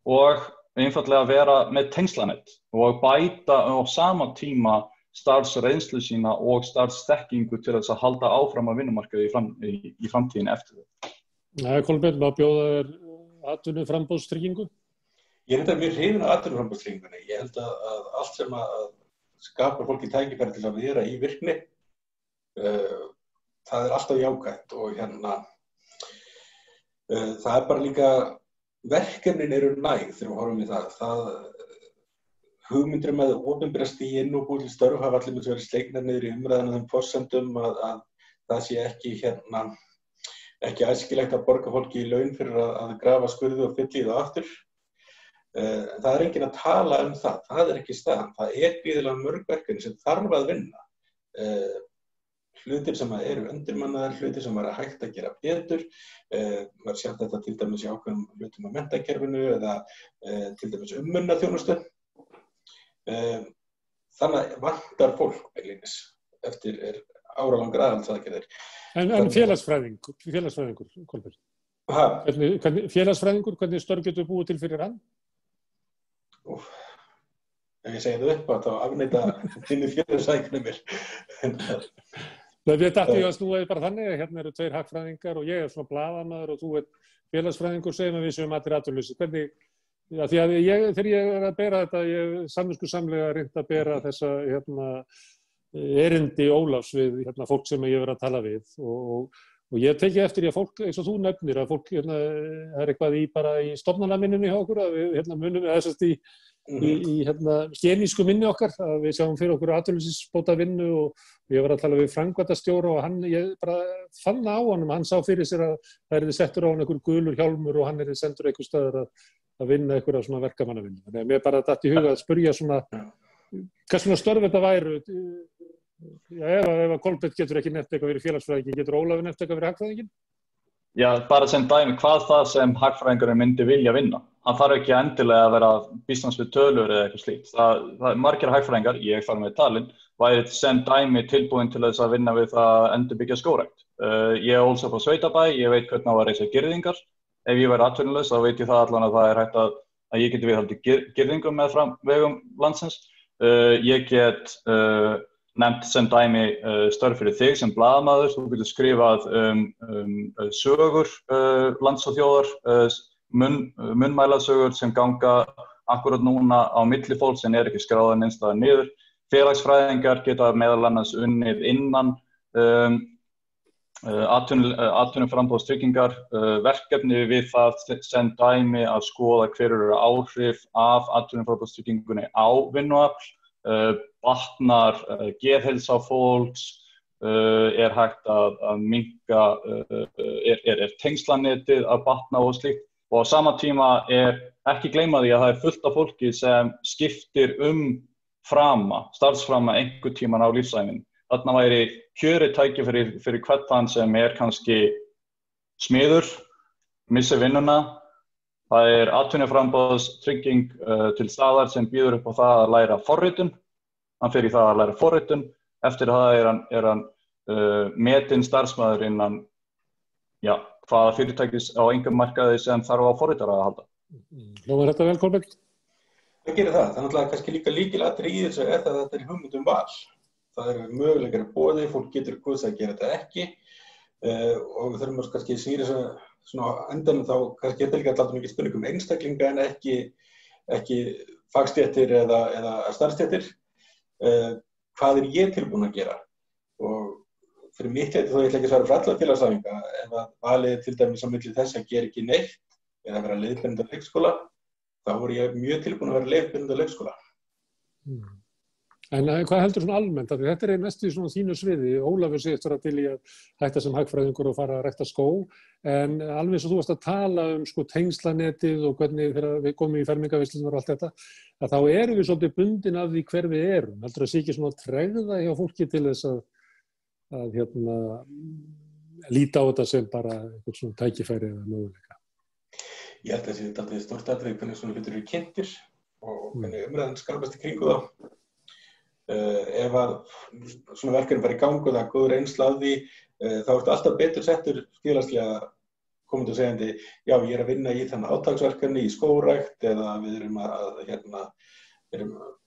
Speaker 3: og einfaldlega vera með tengslanett og bæta á sama tíma starfsreynslu sína og starfsþekkingu til þess að halda áfram að vinnumarkaði í framtíðin eftir það.
Speaker 1: Kolbeinn, má bjóða þér atvinnuframboðstryggingu?
Speaker 4: Ég er þetta mjög hrifinn af atvinnuframboðstryggingunni. Ég held að allt sem að skapar fólki tækifæri til að vera í virkni það alltaf jákvætt og það bara líka, verkefnin eru næg þegar við horfum í það hugmyndir með opinbera stiginn og búið til störf hafa allir með verið slegnar niður í umræðan þeim forsendum að það sé ekki æskilegt að borga fólki í laun fyrir að grafa skurði og fylla í það aftur. Það enginn að tala það ekki staðan. Það gríðarlega mörg verkefni sem þarf að vinna. Hlutir sem eru undirmannaðir, hlutir sem hægt að gera betur. Maður sér þetta til dæmis í ákveðnum hlutum á menntakerfinu eða til dæmis ummunnaþjónustu. Þannig vantar fólk beinlínis eftir áralangar aðhaldsaðgerðir.
Speaker 1: En félagsfræðingur, Kolbeinn. Félagsfræðingur, hvernig störf getur búið til fyrir hann?
Speaker 4: Ef ég segi það upp þá afneita þinni félagsfræðingunum mér.
Speaker 1: Við dættum að snúa bara þannig að hérna eru 2 hagfræðingar og ég svona blaðamaður og þú félagsfræðingur, segjum að við séum allir atvinnulausir. Hvernig, því að þegar ég að bera þetta, samviskusamlega reynt að bera þessa erindi Ólafs við fólk sem ég verið að tala við og ég tekið eftir að fólk, eins og þú nefnir, að fólk er eitthvað bara í stofnanaminninni hjá okkur, að við munum þessast í skenísku minni okkar, að við sjáum fyrir okkur atvinnuleysisbóta vinnu og ég var að tala við framkvæmdastjóra og ég bara fann á honum, hann sá fyrir sér að það yrði settur á hann einhver gulur hjálmur og hann yrði sendur einhver staðar að vinna einhverja svona verkamannavinnu. Þannig að mér bara datt í huga að spyrja svona, hvað svona störf þetta væru. Ef að Kolbeinn getur ekki nefnt eitthvað fyrir félagsfræðingin, getur Ólafur nefnt eitthvað fyrir hagfræðingin?
Speaker 3: Já, bara sem dæmi, hvað það sem hagfræðingurinn myndi vilja vinna. Hann þarf ekki endilega að vera býstans við tölur eða eitthvað slíkt. Það margir hagfræðingar, ég þar með talin, væri sem dæmi tilbúin til þess að vinna við það endurbyggja skógrækt. Ég ólst upp á sveitabæ, ég veit hvernig á að reisa girðingar. Ef ég væri atvinnulaus, þá veit ég það allan að það hægt að ég geti viðhaldið girðingum meðfram vegum landsins. Ég get nefnt sem dæmi störf fyrir þig sem blaðamaður. Þú getur skrifað sögur lands og þjóðar, munnmælasögur sem ganga akkurat núna á milli fólks en ekki skráðar neins staðar niður. Félagsfræðingar geta meðal annars unnið innan atvinnuframboðstryggingar verkefni við það sem dæmi að skoða hver eru áhrif af atvinnuframboðstryggingunni á vinnuafl. Batnar geðheilsa fólks, er hægt að minnka, tengslanetið að batna og slíkt og á sama tíma ekki gleyma því að það fullt af fólki sem skiptir starfsframa einhvern tímann á lífsævinni. Þarna væri kjörið tækifæri fyrir hvern þann sem kannski smiður, missir vinnuna. Það atvinnuframboðstrygging til staðar sem býður upp á það að læra forritun. Hann fer í það að læra forritun. Eftir það hann metinn starfsmaður innan hvaða fyrirtækis á einkamarkaði sem þarf á forritara að halda.
Speaker 1: Nú er þetta vel, Kolbeinn?
Speaker 4: Það gerir það. Það er náttúrulega kannski líka lykilatriði í þessu að þetta hugmynd val. Það möguleikar í boði, fólk getur kosið að gera þetta ekki og við þurfum kannski að snýra svona endanum þá kannski líka alltaf mikið spurning einstaklinga en ekki fagstéttir eða starfstéttir. Hvað ég tilbúin að gera? Og fyrir mitt leyti þá ég ætla ekki að svara fyrir alla félagsæfinga ef að valið til dæmis á milli þess að gera ekki neitt eða vera leiðbeinandi á leikskóla, þá voru ég mjög tilbúin að vera leiðbeinandi á leikskóla.
Speaker 1: En hvað heldur svona almennt? Þetta mest í svona þínu sviði. Ólafur segist vera til í að hætta sem hagfræðingur og fara að rækta skó. En alveg eins og þú varst að tala tengslanetið og hvernig þegar við komum í fermingarveislunar og allt þetta, að þá erum við svolítið bundin af því hver við erum. Heldur það sé ekki svona tregða hjá fólki til þess að líta á þetta sem bara eitthvað svona tækifæri eða möguleika?
Speaker 4: Ég held að þetta er stórt atriði hvernig svona hlutir eru kynntir og hvernig umræðan skapast í kringu þá. Ef að svona verkefni bara í gang og það er góð reynsla af því, þá ertu alltaf betur settur félagslega komandi og segjandi, já ég er að vinna í þannig átaksverkefni í skógrækt eða við erum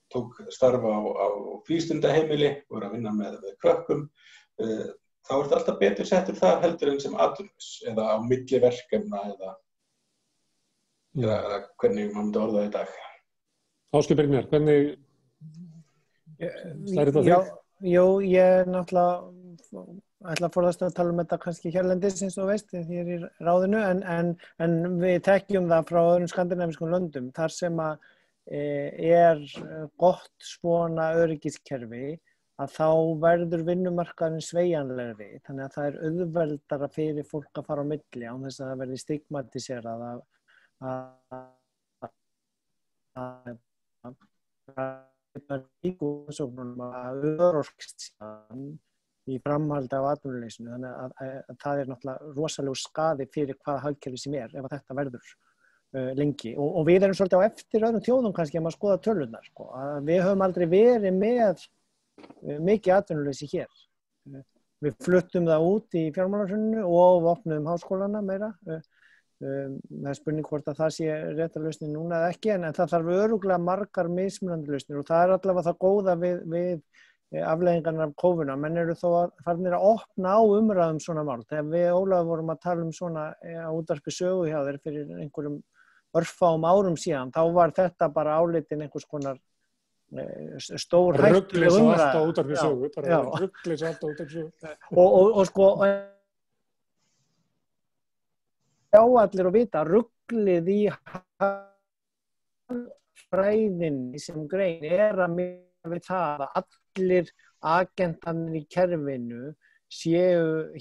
Speaker 4: tók starfa á frístundaheimili og erum að vinna með krökkum, þá ertu alltaf betur settur þar heldur en sem atvinnulaus eða á milli verkefna eða hvernig maður myndi orða það í dag.
Speaker 1: Ásgeir Brynjar, hvernig slæri þetta þig?
Speaker 2: Jó, ég náttúrulega ætla að forðast að tala þetta kannski hérlendis eins og veist, því í ráðinu, en við þekkjum það frá öðrum skandinavískum löndum, þar sem að gott svona öryggiskerfi, að þá verður vinnumarkaðurinn sveigjanlegri, þannig að það auðveldara fyrir fólk að fara á milli án þess að það verði stigmatiserað að örorkst í framhaldi af atvinnuleysinu, þannig að það náttúrulega rosalegu skaði fyrir hvaða hagkerfi sem ef að þetta verður lengi og við erum svolítið á eftir öðrum þjóðum kannski að maður skoða tölurnar, sko, að við höfum aldrei verið með mikið atvinnuleysi hér. Við fluttum það út í fjármálahruninu og opnuðum háskólana meira. Það spurning hvort að það sé rétta lausnin núna eða ekki, en það þarf örugglega margar mismunandi lausnir og það allavega það góða við afleiðingarnar af kófuna. Menn eru þó farnir að opna á umræðum svona mál. Þegar við Ólafur vorum að tala svona á útvarpi Sögu hjá þér fyrir einhverjum örfáum árum síðan, þá var þetta bara álitin einhvers konar stór hættuleg umræða.
Speaker 1: Rugglis alltaf út af Sögu.
Speaker 2: Og sko allir að vita, rugglið í fræðinni sem grein að miða við það að allir agentarnir í kerfinu séu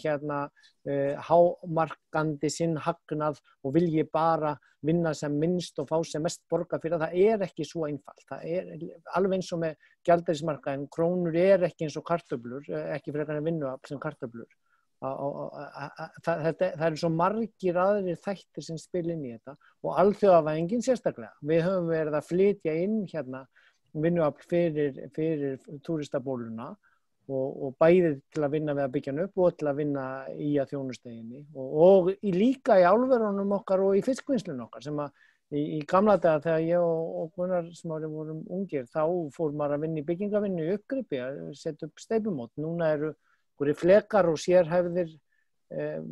Speaker 2: hámarkandi sinn hagnað og vilji bara vinna sem minnst og fá sem mest borga fyrir það. Það ekki svo einfalt. Það alveg eins og með gjaldeyrismarkaðinn, krónur ekki eins og kartöflur, ekki frekar en vinnuafl sem kartöflur. Það svo margir aðrir þættir sem spila inn í þetta og alþjóðavæðingin sérstaklega. Við höfum verið að flytja inn vinnuafl fyrir túristabóluna og bæði til að vinna við að byggja hann upp og til að vinna í að þjónusteginni og líka í álverunum okkar og í fiskvinnslunum okkar sem að í gamla daga þegar ég og Gunnar Smári vorum ungir þá fór maður að vinna í byggingavinnu í uppgripi að setja upp steypumót. Núna eru flekar og sérhæfðir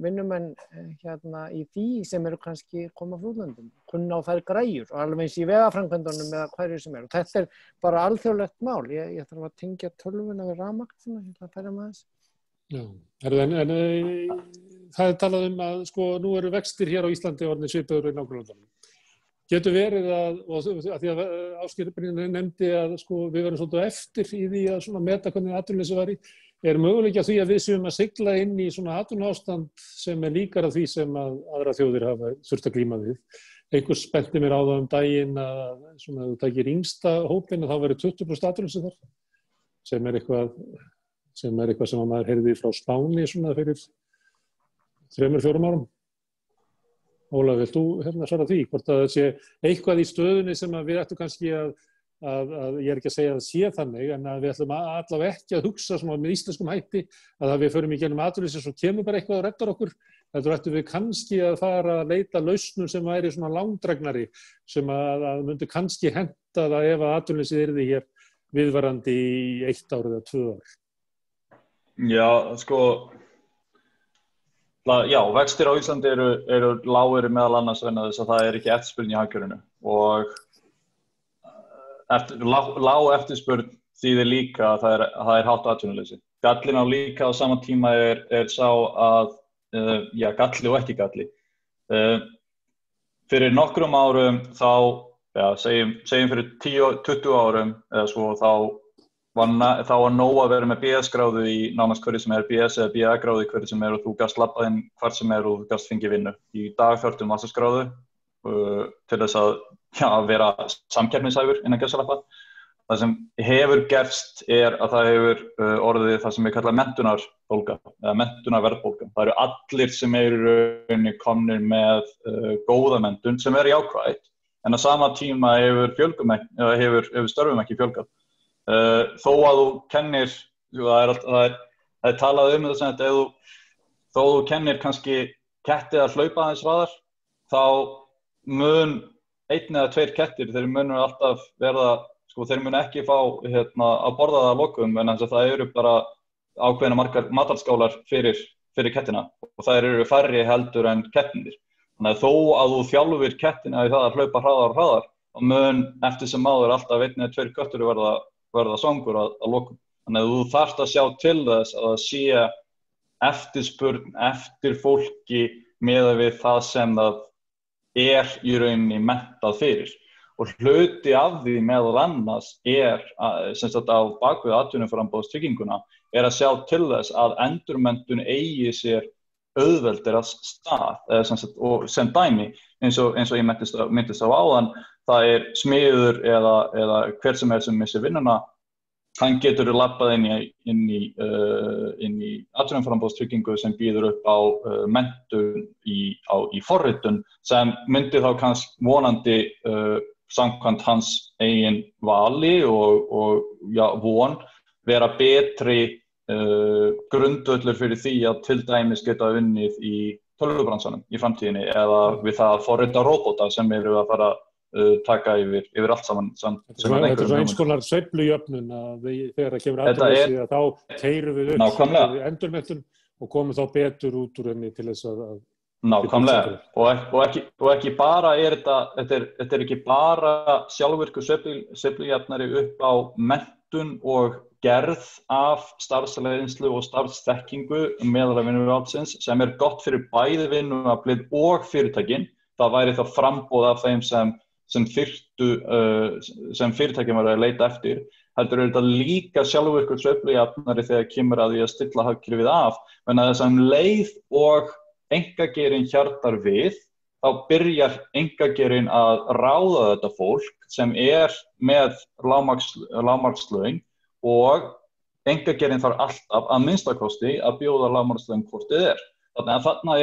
Speaker 2: vinnumenn í því sem eru kannski koma frá útlöndum, kunna á þær græjur og alveg eins í vegaframkvæmdunum eða hverju sem og þetta bara alþjóðlegt mál. Ég þarf að tengja tölvuna við rafmagn svona, ég ætla að færa með þess.
Speaker 1: Já, en það talað að sko nú eru vextir hér á Íslandi orðnir svipaður í nágrannalöndunum. Getur verið og því að Ásgeir Brynjar nefndi að sko við verum svolítið eftir í því að svona meta hvernig atvinnuleysi væri. Möguleiki á því að við séum að sigla inn í svona atvinnuástand sem líkara því sem að aðra þjóðir hafa þurft að glíma við. Einhver spennti mér á það daginn að svona þú takir yngsta hópinn að þá verður 20% atvinnuleysi þar, sem eitthvað sem maður heyrði frá Spáni svona fyrir 3-4 árum. Ólaf, vilt þú svara því? Hvort að það sé eitthvað í stöðunni sem að við ættum kannski að ég ekki að segja að það sé þannig, en að við ætlum allavega ekki að hugsa svona með íslenskum hætti að við förum í gegnum atvinnuleysi svo kemur bara eitthvað og reddar okkur. Heldur ættum við kannski að fara að leita lausnum sem væri svona langdregnari, sem að myndi kannski henta það ef að atvinnuleysið yrði hér viðvarandi í 1 ár eða 2 ár.
Speaker 3: Já, sko, vextir á Íslandi eru lágir meðal annars vegna þess að það ekki eftirspurn í hagkerfinu og lág eftirspurn þýðir líka að það hátt atvinnuleysi. Gallinn á líka á sama tíma sá að, galli og ekki galli. Fyrir nokkrum árum þá, segjum fyrir 10-20 árum eða svo, þá var nóg að vera með BS-gráðu í nánast hverju sem BS eða BA-gráðu í hverju sem og þú gast labbað inn hvert sem og þú gast fengið vinnu. Í dag þurftu mastersgráðu til þess að vera samkeppnishæfur innan gæsalappa. Það sem hefur gerst að það hefur orðið það sem við kalla menntunarbólga eða menntunarverðbólga. Það eru allir sem í rauninni komnir með góða menntun sem jákvæð, en á sama tíma hefur störfum ekki fjölgað. Þó að þú kennir, það talað þetta sem þó þú kennir kannski ketti að hlaupa aðeins hraðar, þá mun 1 eða 2 kettir, þeir munu alltaf verða, þeir munu ekki fá að borða það að lokum, en það eru bara ákveðna margar matarsskálar fyrir kettina og þær eru færri heldur en kettinir. Þannig að þó að þú þjálfir kettina í það að hlaupa hraðar, og mun eftir sem áður alltaf 1 eða 2 köttur verða svangur að lokum. Þannig að þú þarft að sjá til þess að það sé eftirspurn eftir fólki miðað við það sem það í rauninni menntað fyrir. Og hluti af því meðal annars sem sagt á bakvið atvinnuframboðstrygginguna að sjá til þess að endurmenntun eigi sér auðveldara stað, og sem dæmi, eins og ég minntist á áðan, það smiður eða hver sem missir vinnuna, hann getur labbað inn í atvinnuframboðstryggingu sem býður upp á menntun í forritun sem myndi þá kannski vonandi samkvæmt hans eigin vali og von vera betri grundvöllur fyrir því að til dæmis geta unnið í tölvubransanum í framtíðinni eða við það að forrita róbóta sem eru að fara taka yfir allt saman.
Speaker 1: Þetta eins konar sveiflujöfnun að þegar það kemur atvinnuleysi þá keyrum við upp endurmenntun og komum þá betur út úr henni til þess að
Speaker 3: nákvæmlega. Og ekki bara þetta ekki bara sjálfvirku sveiflujafnari upp á menntun og gerð af starfsreynslu og starfsþekkingu meðal vinnuaflsins sem gott fyrir bæði vinnuaflið og fyrirtækin. Það væri þá framboð af þeim sem fyrirtækin var að leita eftir. Heldur þetta líka sjálfvirkur sveiflujafnari þegar kemur að því að stilla hagkerfið af, en að þess að leið og einkageirinn hjartar við, þá byrjar einkageirinn að ráða þetta fólk sem með lágmarkslaun og einkageirinn þarf alltaf að minnstakosti að bjóða lágmarkslaun hvort þið Þannig að þarna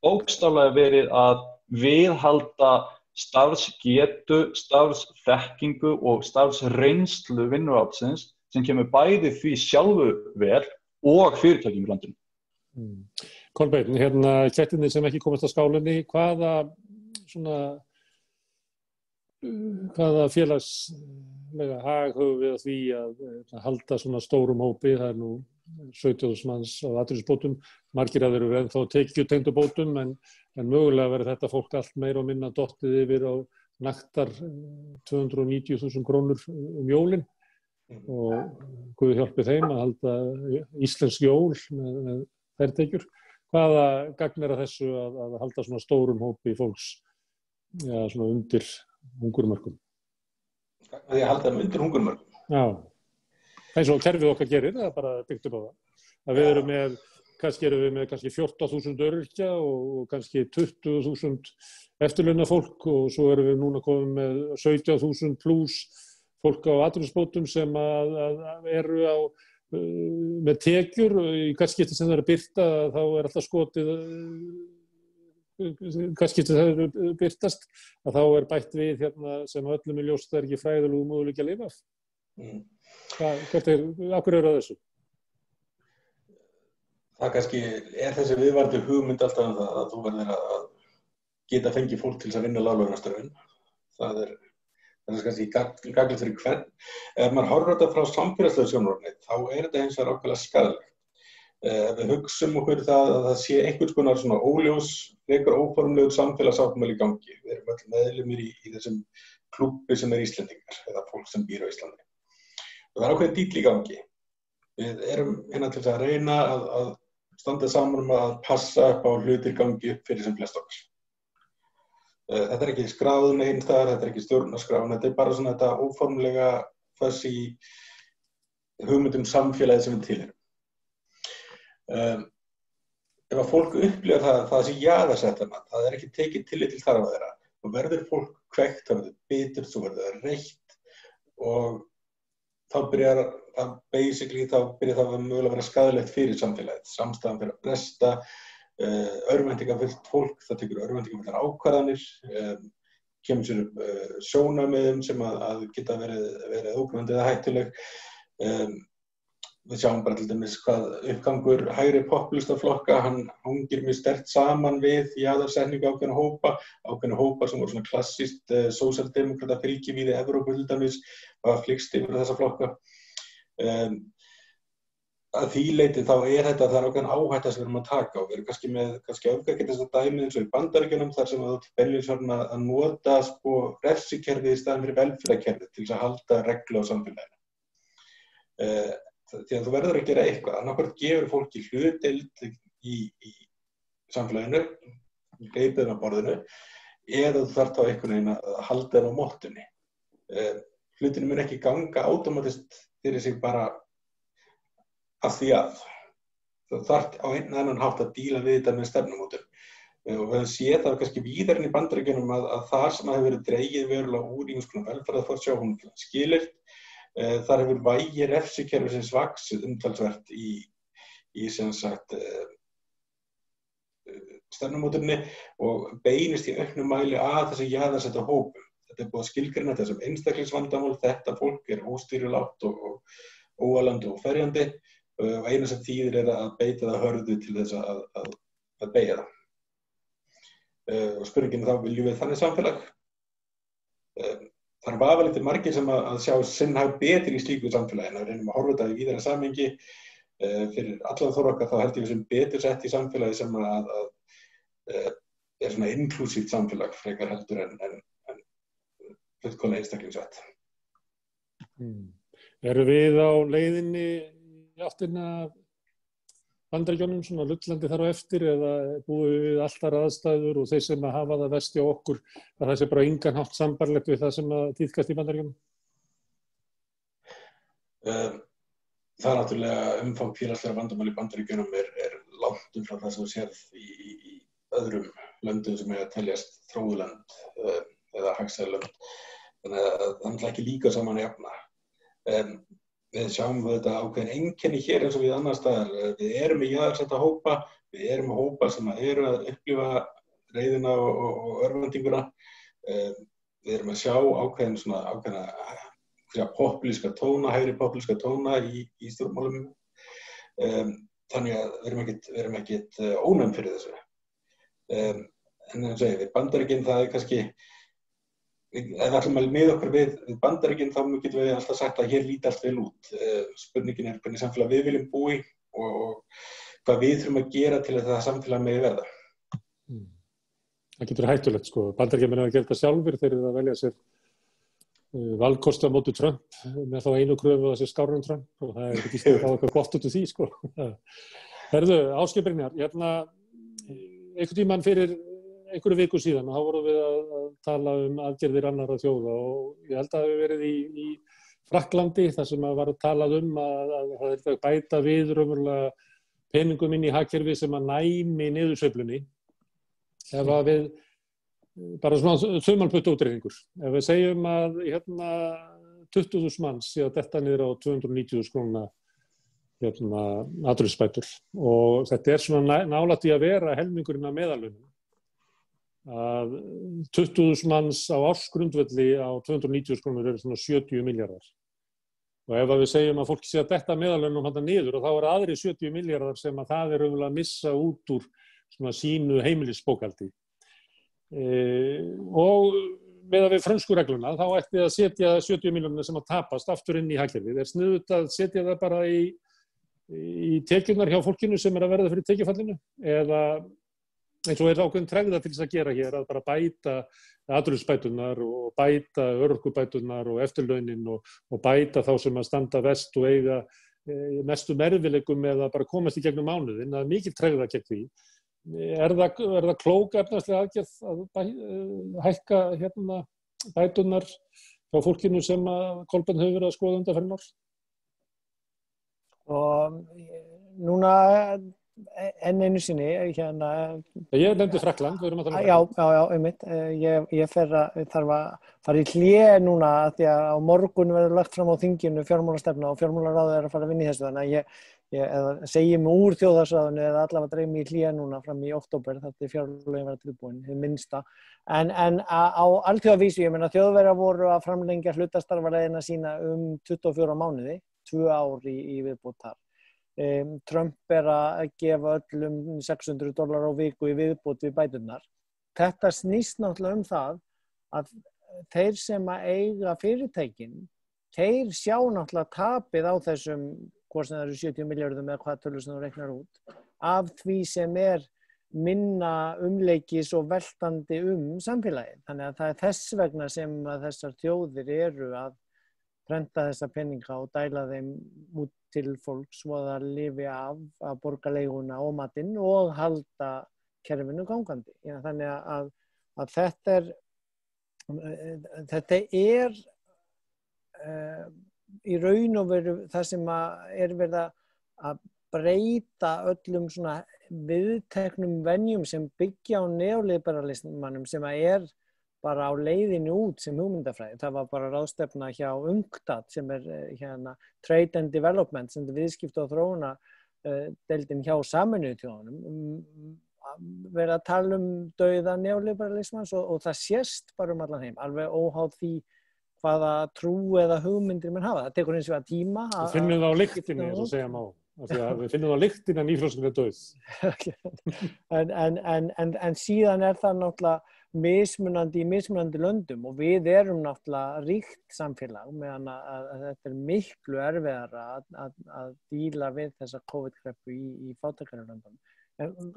Speaker 3: bókstaflega verið að viðhalda starfsgetu, starfsþekkingu og starfsreynslu vinnuaflsins sem kemur bæði því sjálfu vel og fyrirtækjum í landinu.
Speaker 1: Kolbeinn, kettirnir sem ekki komast á skálinni, hvaða félagslega hag höfum við að því að halda svona stórum hópi, það nú 17.000 manns á atvinnuleysisbótum, margir af þeir eru ennþá tekjutengdu bótum, en mögulega verður þetta fólk allt meira og minna dottið yfir á naktar 290.000 krónur jólin og Guð hjálpi þeim að halda íslensk jól með þær tekjur. Hvaða gagn að þessu að halda svona stórum hópi fólks svona undir hungurmörkum?
Speaker 4: Gagn að því að halda þeim undir hungurmörkum?
Speaker 1: Já, eins og kerfið okkar gerir, það bara byggt upp á það. Að við erum með, kannski 14.000 öryrkja og kannski 20.000 eftirlaunafólk og svo erum við núna komið með 17.000 pluss fólk á atvinnuleysisbótum sem eru með tekjur og í hvert skipti sem það birta þá alltaf skotið hvert skipti það birtast að þá bætt við sem öllum ljóst það ekki fræðilegu möguleiki að lifa af. Af hverju það þessu?
Speaker 4: Það kannski þessi viðvarandi hugmynd alltaf að þú verður að geta fengið fólk til að vinna láglaunastörfin. Það kannski gagnlegt fyrir hvern. Ef maður horfir þetta frá samfélagslegu sjónarhorni, þá þetta hins vegar ákveðlega skaðlegt. Við hugsum okkur að það sé einhvers konar svona óljós, frekar óformlegur samfélagsáttmáli í gangi. Við erum öll meðlimir í þessum klúbbi sem Íslendingar, eða fólk sem býr á Íslandi. Og það ákveðin dýll í gangi. Við erum til þess að reyna að standa saman að passa upp á hlutir gangi upp fyrir sem flest okkar. Þetta ekki skráð neins staðar, þetta ekki stjórnarskráin, þetta bara svona þetta óformlega fuzzy hugmyndum samfélagið sem við tilheyrum. Ef að fólk upplifir það sé jaðarsett hana, það ekki tekið tillit til þarfa þeirra, þá verður fólk kveikt, þá verður biturt, þá verður það reitt og þá byrjar það mögulega að vera skaðlegt fyrir samfélagið. Samstæðan fyrir að bresta, örvæntingafullt fólk, það tekur örvæntingafullar ákvarðanir, kemur sér upp sjónarmiðum sem að geta verið ógnandi eða hættuleg. Við sjáum bara til dæmis hvað uppgangur hægri popúlistaflokka, hann hangir mjög sterkt saman við jaðarsetningu ákveðna hópa sem voru svona klassískt sósíaldemókrata fylgivíði Evrópu til dæmis, og flykkst yfir þessa flokka. Að því leyti þá það ákveðin áhætta sem við erum að taka og við erum kannski með öfgagetasta dæmi eins og í Bandaríkjunum þar sem það beinlínis að nota refsikerfið í staðinn fyrir velferðarkerfið til þess að halda reglu á samfélaginu. því að þú verður að gera eitthvað, annaðhvort gefur fólki hlutdeild í samfélaginu, greipið á borðinu, eða þú þarft á einhvern veginn að halda þér á mottunni. Hlutinu mun ekki ganga átómatist fyrir sig bara af því að. Þú þarft á einn annan hátt að díla við þetta með stefnumótun. Og við höfum séð það kannski víðar inn í Bandaríkjunum að það sem hefur verið dregið verulega úr í einhvers konar velferðarforsjá, hún skilyrt. Þar hefur vægi refsikerfisins vaxið umtalsvert í sem sagt stefnumótuninni og beinist í auknum mæli að þessi jaðarsetta hópum. Þetta búið að skilgreina þessum einstaklingsvandamál, þetta fólk stýrilátt og óalandi og ferjandi og eina sem þýðir að beita það hörðu til þess að beygja það. Og spurningin þá viljum við þannig samfélag. Það vafalítið margir sem að sjá sinn hag betur í slíku samfélagi en að reynum að horfa þetta í víðara samhengi. Fyrir allan þór okkar þá held ég við sem betur sett í samfélagi sem að svona inklúsíft samfélag frekar heldur en fullkomlega einstaklingsvætt.
Speaker 1: Eru við á leiðinni í áttina Bandaríkjunum, svona lullandi þar á eftir, eða búum við alltaf aðstæður og þeir sem að hafa það verst hjá okkur, að það sé bara engan hátt sambarlegt við það sem að tíðkast í Bandaríkjunum?
Speaker 4: Það náttúrulega umfang félagslega vandamál í Bandaríkjunum er langt frá það sem þú sérð í öðrum löndum sem að teljast þróulönd eða hagsæðlönd. Þannig að það er ekki líka saman að jafna. Við sjáum þetta ákveðin einkenni hér eins og við annars staðar. Við erum með jaðarsetta hópa, við erum með hópa sem eru að upplifa reiðina og örvendinguna. Við erum að sjá ákveðina populíska tóna, hægri populíska tóna í stjórnmálum. Þannig að við erum ekkert ónæm fyrir þessu. En eins og segir, við Bandaríkin það kannski ef við ætlum að miða okkur við Bandaríkin þá getum við alltaf sagt að hér líti allt vel út. Spurningin er hvernig samfélag við viljum búa í og hvað við þurfum að gera til að það samfélag megi verða.
Speaker 1: Það getur hættulegt sko. Bandaríkjamenn hafa gert það sjálfur, þeir eru að velja sér valkosti á móti Trump með þá einu kröfu að sér skárra en Trump og það ekki stöð á eitthvað gott út úr því sko. Herðu, Ásgeir Brynjar, einhvern tímann fyrir einhverju viku síðan, þá vorum við að tala aðgerðir annarra þjóða og ég held að það hefur verið í Frakklandi þar sem að var að tala að það er að bæta við raunverulega peningum inn í hagkerfi sem að næmi niðursveiflunni. Ef að við, bara svona þumalputta útreikningur, ef við segjum að 20.000 manns sé að detta niður á 290.000 króna atvinnuleysisbætur og þetta svona nálægt í að vera helmingurinn af meðallaunum. Að 20.000 manns á ársgrundvelli á 290.000 krónur eru svona 70 milljarðar. Og ef við segjum að fólki sé að detta meðallaunum þarna niður og þá eru aðri 70 milljarðar sem að það er raunverulega að missa út úr svona sínu heimilisbókhaldi. Og með að við frönsku regluna þá ætti að setja 70 milljónir sem að tapast aftur inn í hagkerfið. Er sniðugt að setja það bara í tekjurnar hjá fólkinu sem er að verða fyrir tekjufallinu eða eins og ákveðin tregða til þess að gera hér að bara bæta atvinnuleysisbæturnar og bæta örorkubæturnar og eftirlaunin og bæta þá sem að standa verst og eiga mestum erfiðleikum með að bara komast í gegnum mánuðinn, það er mikil tregða gegn því. Er það klók efnahagsleg aðgerð að hækka bæturnar hjá fólkinu sem að Kolbeinn hefur verið að skoða undanfarin ár?
Speaker 2: Og núna enn einu sinni
Speaker 1: Ég nefndi Frakkland, við erum að tala
Speaker 2: Já, einmitt. Ég þarf að fara í hlé núna því að á morgun verður lagt fram á þinginu fjármálastefna og fjármálaráðið er að fara að vinna í þessu þannig að ég segi mig úr þjóðhagsráðinu eða allavega dreif mig í hlé núna fram í október þar til fjárlögin verða tilbúin, hið minnsta. En á alþjóðavísu, ég meina Þjóðverjar voru að framlengja hlutastarfaleiðina sína 24 mánuði, 2 ár í viðbót þar. Trump er að gefa öllum $600 á viku í viðbót við bæturnar. Þetta snýst náttúrulega það að þeir sem að eiga fyrirtækin, þeir sjá náttúrulega tapið á þessum, hvort sem það eru 70 milljörðum eða hvað tölur sem þú reiknar út, af því sem er minna umleikis og veltandi samfélagið. Þannig að það er þess vegna sem að þessar þjóðir eru að prenta þessa peninga og dæla þeim út til fólks svo að það lifi af að borga leiguna og matinn og halda kerfinu gangandi. Já, þannig að þetta er í raun og veru það sem er verið að breyta öllum svona viðteknum venjum sem byggja á neoliberalismannum sem er bara á leiðinni út sem hugmyndafræði. Það var bara ráðstefna hjá UNCTAD sem Trade and Development sem viðskipta og þróuna deildin hjá Sameinuðu þjóðunum verið að tala dauða neoliberalismans og það sést bara allan heim, alveg óháð því hvaða trú eða hugmyndir mann hafa. Það tekur eins og tíma.
Speaker 1: Við finnum það á lyktinni, eins og segja má. Við finnum það á lyktinni að nýfrjóskan er dauð.
Speaker 2: En síðan er það náttúrulega mismunandi í mismunandi löndum og við erum náttúrulega ríkt samfélag meðan að þetta er miklu erfiðara að díla við þessa COVID-kreppu í fátækari löndum.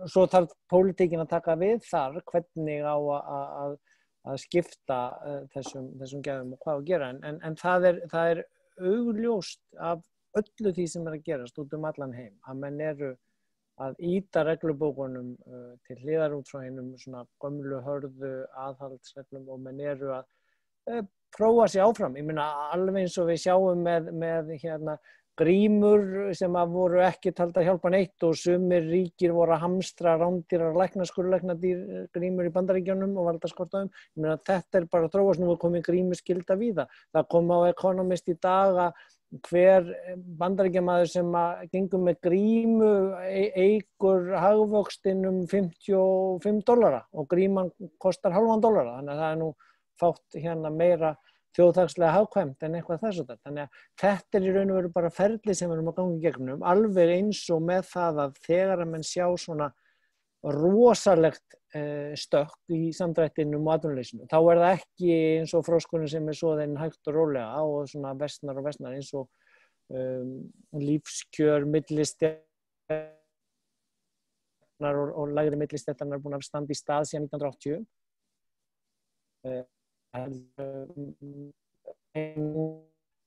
Speaker 2: Svo þarf pólitíkin að taka við þar hvernig á að skipta þessum gæðum og hvað að gera. En það er augljóst af öllu því sem er að gerast út allan heim að menn eru að ýta reglubókunum til hliðar út frá einum svona gömlu hörðu aðhaldsreglum og menn eru að prófa sig áfram. Ég meina alveg eins og við sjáum með grímur sem voru ekki taldar hjálpa neitt og sumir ríkir voru að hamstra rándýrar læknaskurðlæknadýr grímur í Bandaríkjunum og valda skorta Ég meina þetta er bara að þróast nú að komið grímuskylda víða. Það kom á Economist í dag að hver Bandaríkjamaður sem gengur með grímu eykur hagvöxtinn $55 og gríman kostar $0,5. Þannig að það er nú fátt meira þjóðhagslega hagkvæmt en eitthvað þess og þetta. Þannig að þetta er í raun og veru bara ferli sem við erum að ganga í gegnum, alveg eins og með það að þegar að menn sjá svona rosalegt stökk í samdrættinum og atvinnuleysinu, þá er það ekki eins og froskurinn sem er soðinn hægt og rólega og svona versnar og versnar eins og lífskjör millistéttar og lægri millistéttarnar er búin að standa í stað síðan 1980.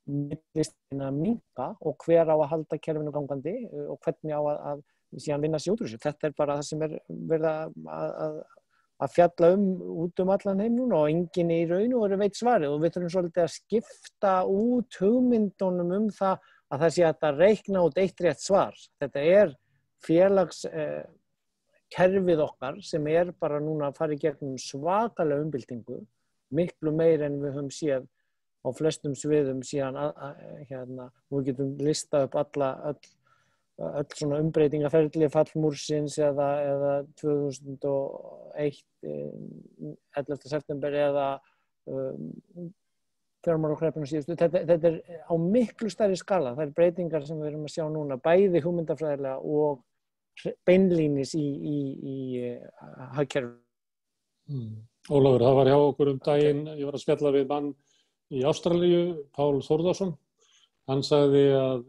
Speaker 2: Millistéttina að minnka og hver á að halda kerfinu gangandi og hvernig á að síðan vinna sig út úr þessu. Þetta er bara það sem er verið að fjalla út allan heim núna og enginn í raun og veru veit svarið og við þurfum svolítið að skipta út hugmyndunum það að það sé hægt að reikna út eitt rétt svar. Þetta er félagskerfið okkar sem er bara núna að fara í gegnum svakalega umbyltingu, miklu meir en við höfum séð á flestum sviðum síðan við getum listað upp öll svona umbreytingaferli fallmúrsins eða 2001 11. september eða fjármálakreppunum síðustu. Þetta er á miklu stærri skala. Það er breytingar sem við erum að sjá núna, bæði hugmyndafræðilega og beinlínis í hagkerfi.
Speaker 1: Ólafur, það var hjá okkur daginn, ég var að spjalla við mann í Ástralíu, Pál Þórðarsson. Hann sagði að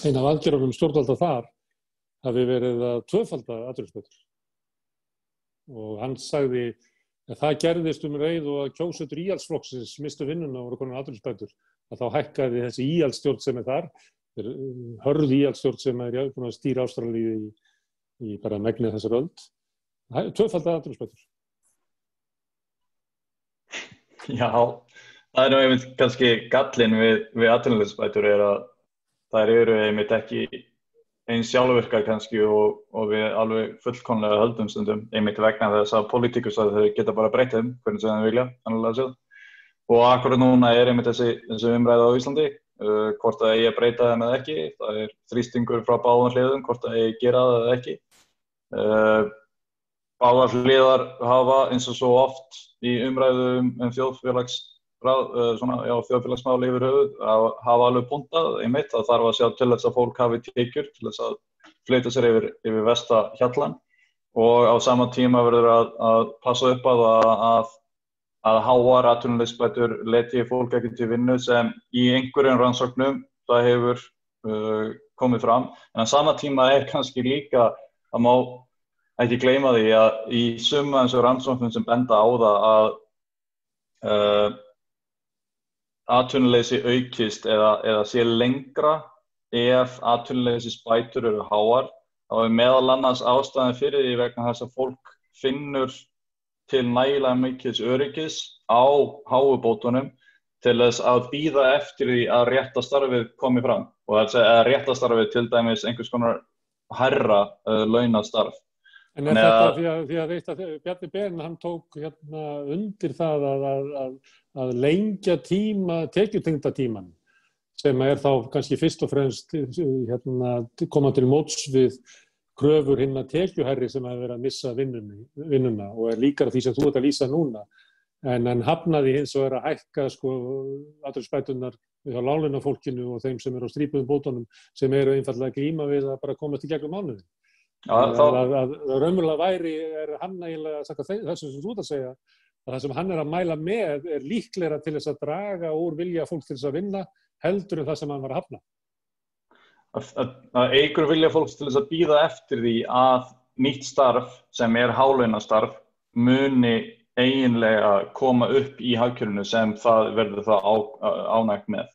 Speaker 1: ein af aðgerðunum stjórnvalda þar hafi verið að tvöfalda atvinnuleysisbætur. Og hann sagði að það gerðist leið og að kjósendur íhaldsflokksins mistu vinnuna og voru komin atvinnuleysisbætur, að þá hækkaði þessi íhaldsstjórn sem er þar, hörð íhaldsstjórn sem er búin að stýra Ástralíu í bara megni þessar öld. Tvöfalda atvinnuleysisbætur.
Speaker 3: Já, það er einmitt kannski gallinn við atvinnuleysisbætur er að þær eru einmitt ekki eins sjálfvirkar kannski og við alveg fullkomlega höldum stundum einmitt vegna þess að pólitíkus að þau geta bara breytt þeim hvernig sem þau vilja, annarlega séð. Og akkurat núna er einmitt þessi umræða á Íslandi, hvort það eigi að breyta þeim eða ekki. Það er þrýstingur frá báðum hliðum, hvort það eigi að gera það eða ekki. Báðar hliðar hafa eins og svo oft í umræðu þjóðfélagsmál yfir höfuð að hafa alveg puntað einmitt. Það þarf að sjá til þess að fólk hafi tekjur til þess að flytja sér yfir versta hjallann og á sama tíma verður að passa upp að háar atvinnuleysisbætur leti fólk ekki til vinnu sem í einhverjum rannsóknum það hefur komið fram. En á sama tíma er kannski líka að má ekki gleyma því að í summa eins og rannsóknum sem benda á það að atvinnuleysi aukist eða sé lengra ef atvinnuleysisbætur eru háar, þá meðal annars ástæðan fyrir því vegna þess að fólk finnur til nægilega mikils öryggis á háu bótunum til þess að bíða eftir því að rétta starfið komi fram og að rétta starfið til dæmis einhvers konar hærra launað starf.
Speaker 1: En þetta því að veit að Bjarni Ben, hann tók undir það að lengja tekjutengda tíman sem þá kannski fyrst og fremst koma til móts við kröfur hinna tekjuhærri sem hafa verið að missa vinnuna og líkara því sem þú ert að lýsa núna. En hafnaði hins og að hækka atvinnuleysisbæturnar hjá láglaunafólkinu og þeim sem eru á strípuðum bótunum sem eru einfaldlega glíma við að bara komast í gegnum mánuðinn. Að raunverulega væri hann eiginlega þessu sem þú ert að segja að það sem hann að mæla með líklegra til þess að draga úr vilja fólks til þess að vinna heldur en það sem hann var að hafna.
Speaker 3: Að eykur vilja fólks til þess að bíða eftir því að nýtt starf sem hálaunastarf muni eiginlega koma upp í hagkerfinu sem það verður það ánægt með.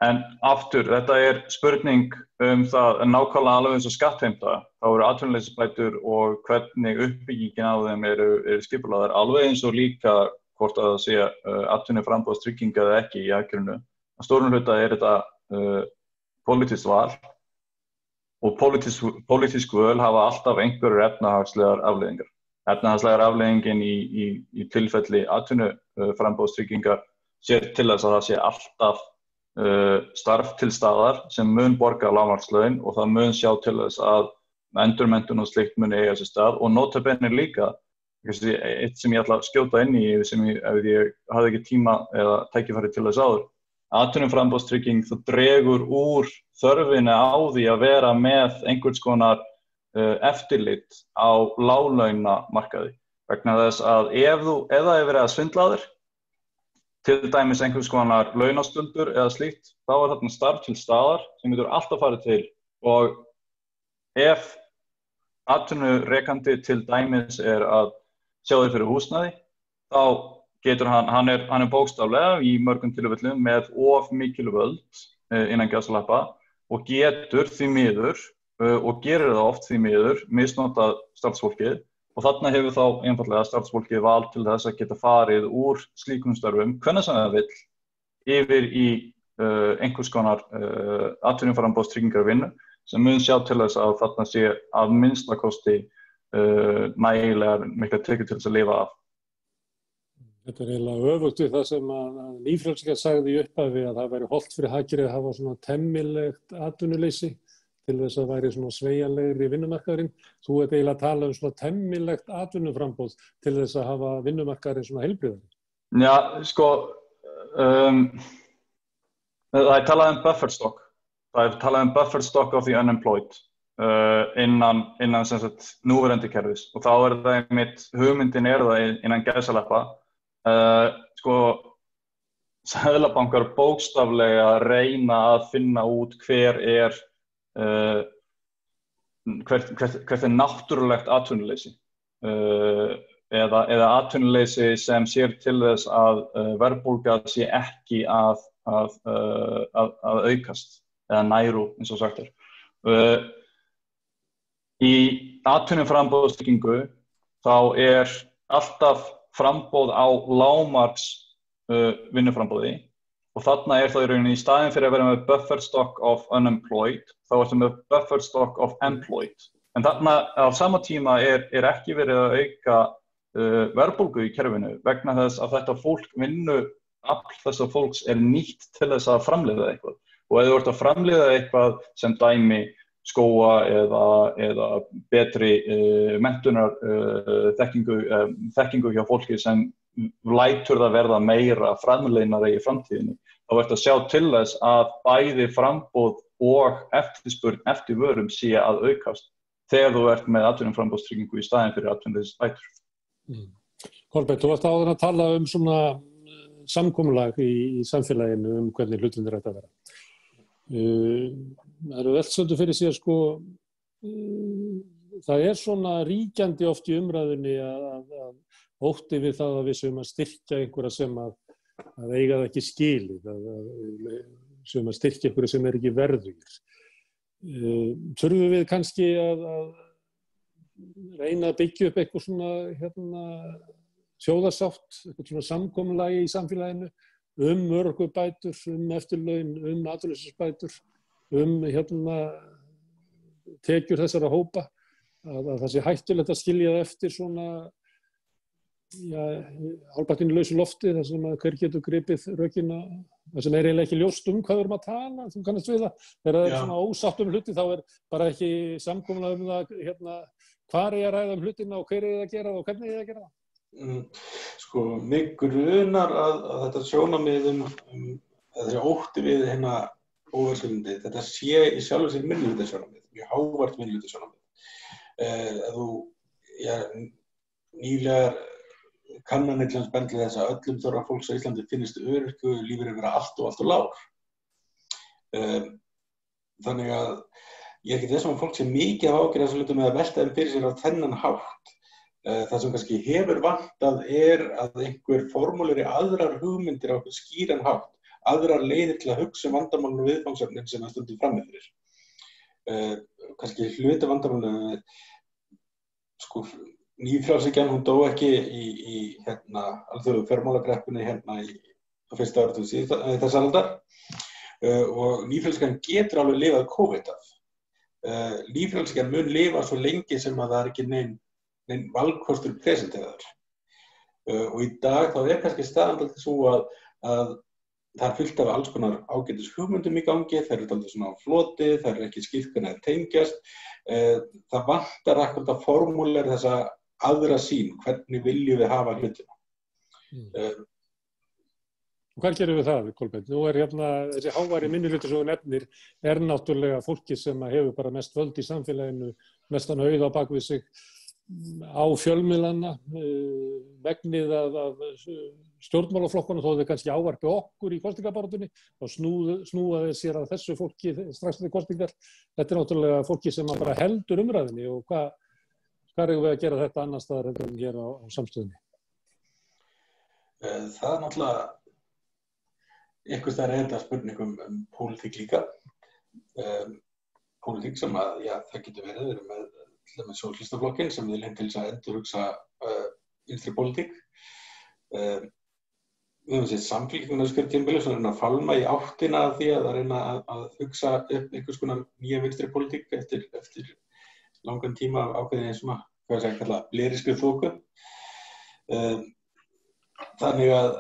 Speaker 3: En aftur, þetta spurning það nákvæmlega alveg eins og skattheimta. Þá eru atvinnuleysisbætur og hvernig uppbyggingin á þeim eru skipulagðar alveg eins og líka hvort að það sé atvinnuframboðstrygging eða ekki í hagkerfinu. Að stórum hluta þetta pólitískt val og pólitísk völ hafa alltaf einhverjar efnahagslegar afleiðingar. Efnahagslegar afleiðingin í tilfelli atvinnuframboðstryggingar sér til þess að það sé alltaf starf til staðar sem mun borga lágmarkslaun og það mun sjá til þess að endurmenntun og slíkt muni eiga sér stað og nota bene líka eitt sem ég ætla að skjóta inn í sem ef ég hafði ekki tíma eða tækifæri til þess áður. Atvinnuframboðstrygging það dregur úr þörfinni á því að vera með einhvers konar eftirlit á láglaunamarkaði vegna þess að ef það verið að svindla þér til dæmis einhvers konar launastöldur eða slíkt, þá þarna starf til staðar sem getur alltaf farið til og ef atvinnurekandi til dæmis að sjá þér fyrir húsnæði, þá getur hann bókstaflega í mörgum tilfellum með of mikil völd innan gæsalappa og getur því miður og gerir það oft því miður misnotað starfsfólkið og þarna hefur þá einfaldlega starfsfólkið val til þess að geta farið úr slíkum störfum hvenær sem það vill yfir í einhvers konar atvinnuframboðstryggingarvinnu sem mun sjá til þess að þarna sé að minnsta kosti nægilega mikla tekjur til þess að lifa af.
Speaker 1: Þetta eiginlega öfugt við það sem að Nýfrjálsíkja sagði í upphafi að það væri hollt fyrir hagkerfið að hafa svona temmilegt atvinnuleysi til þess að væri svona sveigjanlegri vinnumarkaðurinn. Þú ert eiginlega að tala svona temmilegt atvinnuframboð til þess að hafa vinnumarkaðurinn svona heilbrigðari.
Speaker 3: Já, það talað buffer stock. Það talað buffer stock of the unemployed innan sem sagt núverandi kerfis og þá það einmitt hugmyndin það innan gæsalappa. Seðlabankar bókstaflega reyna að finna út hvert náttúrulegt atvinnuleysi eða atvinnuleysi sem sér til þess að verðbólga sé ekki að aukast eða næru eins og sagt Í atvinnuframboðstryggingu þá alltaf framboð á lágmarks vinnuframboði og þarna það í rauninni í staðinn fyrir að vera með buffer stock of unemployed, þá ertu með buffer stock of employed. En þarna á sama tíma ekki verið að auka verðbólgu í kerfinu vegna þess að þetta fólk vinnuafl þessa fólks nýtt til þess að framleiða eitthvað. Og ef þú ert að framleiða eitthvað sem dæmi skóga eða betri menntunar þekkingu hjá fólki sem lætur það verða meira framleiðnari í framtíðinni, þá ertu að sjá til þess að bæði framboð og eftirspurn eftir vörum sé að aukast þegar þú ert með atvinnuframboðstryggingu í staðinn fyrir atvinnuleysisbætur.
Speaker 1: Kolbeinn, þú varst áður að tala svona samkomulag í samfélaginu hvernig hlutirnir ættu að vera. Það eru veldsöndu fyrir sér það svona ríkjandi oft í umræðunni að ótti við það að við séum að styrkja einhverja sem að eiga það ekki skilið, sem að styrkja ykkur sem ekki verðugir. Þurfum við kannski að reyna að byggja upp eitthvað svona þjóðarsátt, eitthvað svona samkomulagi í samfélaginu örorkubætur, eftirlaun, atvinnuleysisbætur, tekjur þessara hópa, að það sé hættulegt að skilja það eftir svona hálfpartinn í lausu lofti, þar sem að hver getur gripið rökina, það sem eiginlega ekki ljóst hvað við erum að tala, þú kannast við það. Þegar það svona ósátt hluti, þá bara ekki samkomulag það, hvar að ræða hlutina og hver að gera það og hvernig að gera það.
Speaker 4: Sko, mig grunar að þetta sjónarmið þessi ótti við óverðskuldandi, þetta sé í sjálfu sér minnihlutahjónarmið, mjög hávært minnihlutahjónarmið. Nýlegar kannanir til hans benda þess að öllum þorra fólks á Íslandi finnist örorku lífeyrir vera allt og lágur. Þannig að ég er ekki þess að fólk sé mikið af ágjörð þess að hlutum með að velta þeim fyrir sér á þennan hátt. Það sem kannski hefur vantað að einhver formúleri aðrar hugmyndir á einhvern skýran hátt, aðrar leiðir til að hugsa vandamálinu og viðfangsefnin sem það stundir frammi fyrir. Kannski hluti vandamálinu, sko, nýfrjálshyggjan, hún dó ekki í alþjóðlegu fjármálakreppunni á fyrsta áratug þessa aldar og nýfrjálshyggjan getur alveg lifað COVID af. Nýfrjálshyggjan mun lifa svo lengi sem að það er ekki nein valkostur presenteraður. Og í dag þá kannski staðan alltaf svo að það er fullt af alls konar ágætis hugmyndum í gangi, þær eru alltaf svona á floti, þær eru ekki skýrt hvernig þær tengjast. Það vantar akkurat að formúler þessa aðra sýn, hvernig viljum við hafa hlutina.
Speaker 1: Hvað gerum við það, Kolbeinn? Nú þessi háværi minnihluti sem þú nefnir náttúrulega fólki sem hefur bara mest völd í samfélaginu, mestan auð á bak við sig, á fjölmiðlana, megnið af stjórnmálaflokkunum, þó þau kannski ávarpi okkur í kosningabaráttunni og snúa þeir sér að þessu fólki strax fyrir kosningar. Þetta náttúrulega fólki sem bara heldur umræðinni og hvað eigum við að gera þetta annars staðar en hér á samstöðunni?
Speaker 4: Það náttúrulega einhvers staðar þetta spurningum pólitík líka. Pólitík sem að, það getur verið, við erum með sósíalistaflokkinn sem vil til þess að endurhugsa vinstri pólitík. Við höfum séð Samfylkinguna á kjörtímabili sem reyna að falma í áttina af því að reyna að hugsa upp einhvers konar nýja vinstri pólitík eftir langan tíma af ákveðinni sem að kalla bleriskri þoku. Þannig að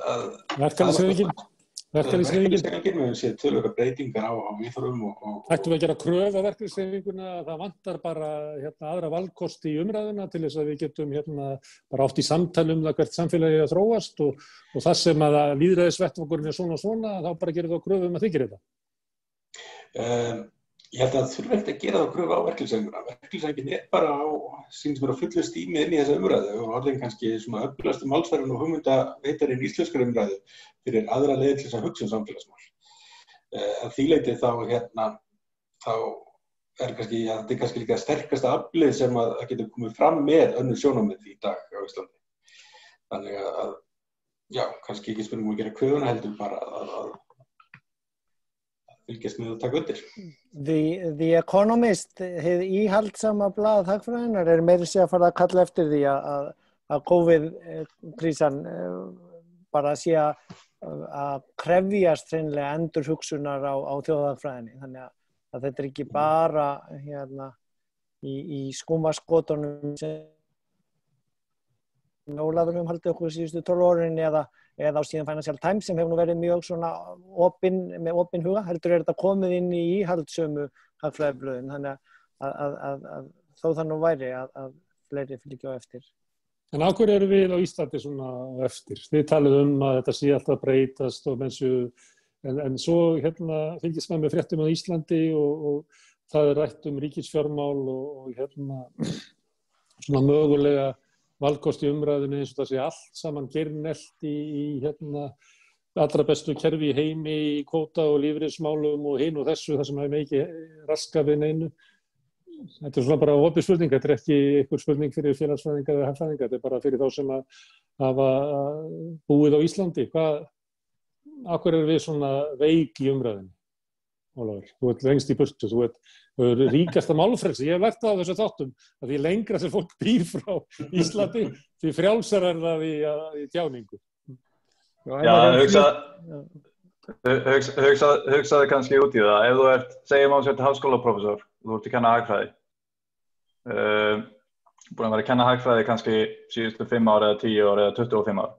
Speaker 4: Verkalýðshreyfingin, við höfum séð tölulega breytingar á viðhorfum og
Speaker 1: Ættum við að gera kröfu á verkalýðshreyfinguna að það vantar bara aðra valkosti í umræðuna til þess að við getum bara átt í samtali það hvert samfélagi að þróast og það sem að lýðræðisvettvangurinn er svona, þá bara gerir þá kröfu að þið gerir þetta.
Speaker 4: Ég held að það þurfi ekkert að gera þá kröfu á verkalýðshreyfinguna. Verkalýðshreyfingin bara sýnist mér á fullu stími inn í þessa umræðu og orðin kannski svona öflugasti málsvari og hugmyndaveitarinn í íslenskri umræðu fyrir aðra leiðir til þess að hugsa samfélagsmál. Að því leyti þá kannski, þetta er kannski líka sterkasta aflið sem að getur komið fram með önnur sjónarmið í dag á Íslandi. Þannig að, kannski ekki spurningum að gera kröfuna heldur bara að fylgjast með að taka undir.
Speaker 2: The Economist, hið íhaldssama blað hagfræðinnar, meira sé að fara að kalla eftir því að COVID-krísan bara sé að krefjast hreinlega endurhugsunar á þjóðhagfræðinni. Þannig að þetta er ekki bara í skúmaskotunum sem Ólafur haldið okkur síðustu 12 árin eða á síðan Financial Times sem hefur nú verið mjög svona með opinn huga, heldur þetta komið inn í íhaldssömu hagfræðiblöðin, þannig að þó það nú væri að fleiri fylgja á eftir.
Speaker 1: En á hverju eru við á Íslandi svona á eftir? Þið talið að þetta sé alltaf breytast og en svo fylgist maður með fréttum á Íslandi og það er rætt ríkisfjármál og svona mögulega valkosti umræðunni eins og það sé allt saman geirnelt í allra bestu kerfi í heimi í kvóta og lífeyrismálum og hinu og þessu, það sem hefur ekki raska við neinu. Þetta er svona bara opið spurning, þetta er ekki einhver spurning fyrir félagsfræðinga eða hagfræðinga, þetta er bara fyrir þá sem að hafa búið á Íslandi. af hverju erum við svona veik í umræðinni? Ólafur, þú ert lengst í burtu, þú ert ríkasta málfrelsi. Ég hef lært það á þessu þáttum að því lengra sem fólk býr frá Íslandi, því frjálsar það í tjáningu.
Speaker 3: Hugsaðu kannski út í það. Ef þú segjum á sér háskólaprófessor, þú ert að kenna hagfræði. Búin að vera að kenna hagfræði kannski síðustu 5 ár eða 10 ár eða 25 ár.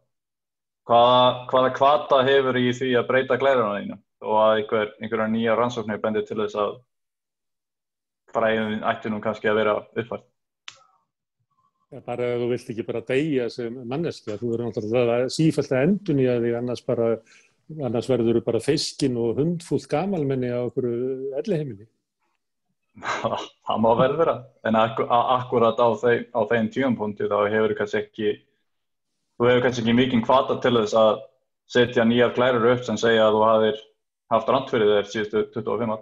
Speaker 3: Hvaða hvata hefur í því að breyta glærunum þínu og að einhverjar nýja rannsóknir bendir til þess að fræðin ætti nú kannski að vera uppfært?
Speaker 1: Bara ef þú vilt ekki bara deyja sem manneskja, þú verður náttúrulega sífellt að endurnýja þig, annars verður þú bara fiskinn og hundfúlt gamalmenni á einhverju elliheimili.
Speaker 3: Það má vel vera, en akkurat á þeim tímapunkti þá hefur þú kannski ekki mikinn hvata til þess að setja nýjar glærur upp sem segja að þú hafir haft rangt fyrir þér síðustu 25 ár.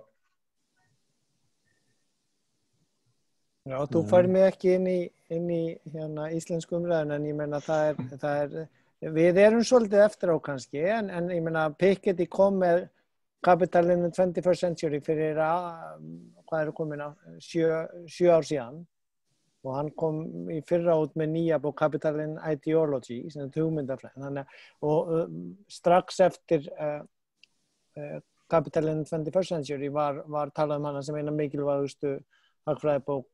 Speaker 2: Já, þú fær mig ekki inn í hérna íslensku umræðuna, en ég meina við erum svolítið eftir á kannski, en ég meina Piketty kom með Capital in the 21st Century fyrir hvað komin á 7 ár síðan, og hann kom í fyrra út með nýja bók Capital in Ideology, sem hugmyndafræði. Og strax eftir Capital in the 21st Century var talað hana sem eina mikilvægustu hagfræðibók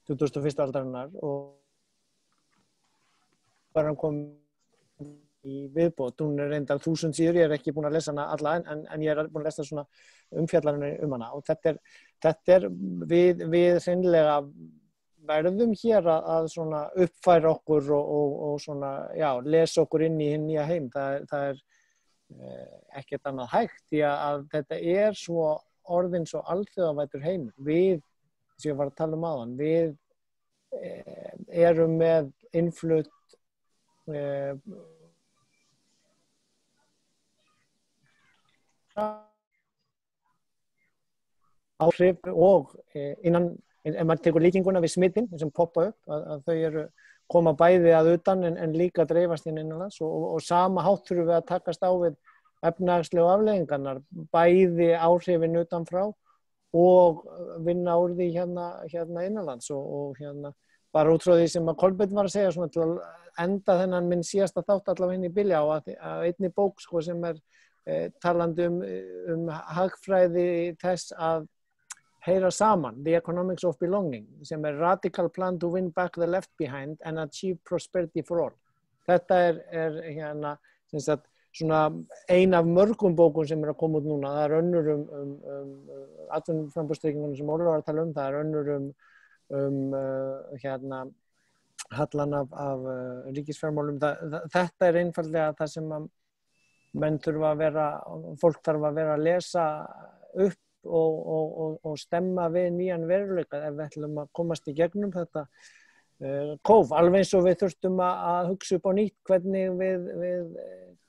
Speaker 2: 21. aldarinnar, og var hann kom í viðbót. Hún reyndar 1000 síður, ég ekki búin að lesa hana alla, en ég búin að lesa svona umfjallanir hana, og þetta við hreinlega verðum hér að svona uppfæra okkur og svona, já, lesa okkur inn í hinn nýja heim. Það ekkert annað hægt, því að þetta svo orðin svo alþjóðavætur heim. Við, sem ég var að tala áðan, við erum með innflutt áhrif og innan, ef maður tekur líkinguna við smittin sem poppa upp, að þau koma bæði að utan en líka dreifast innanlands, og sama hátt þurfum við að takast á við efnahagslegu afleiðingarnar, bæði áhrifin utanfrá og vinna úr því hérna innanlands, og hérna bara út frá því sem að Kolbeinn var að segja, svona til að enda þennan minn síðasta þátt allavega inn í bili á að einni bók sko, sem talandi um hagfræði þess að heyra saman, The Economics of Belonging, sem Radical Plan to Win Back the Left Behind and Achieve Prosperity for All. Þetta hérna, sem sagt, svona ein af mörgum bókum sem að koma út núna. Það önnur atvinnuframboðstrygginguna sem Ólafur var að tala um, það önnur hérna hallan af ríkisfjármálum. Þetta einfaldlega það sem að menn þurfa að vera, fólk þarf að vera að lesa upp og stemma við nýjan veruleika ef við ætlum að komast í gegnum þetta kóf, alveg eins og við þurftum að hugsa upp á nýtt hvernig við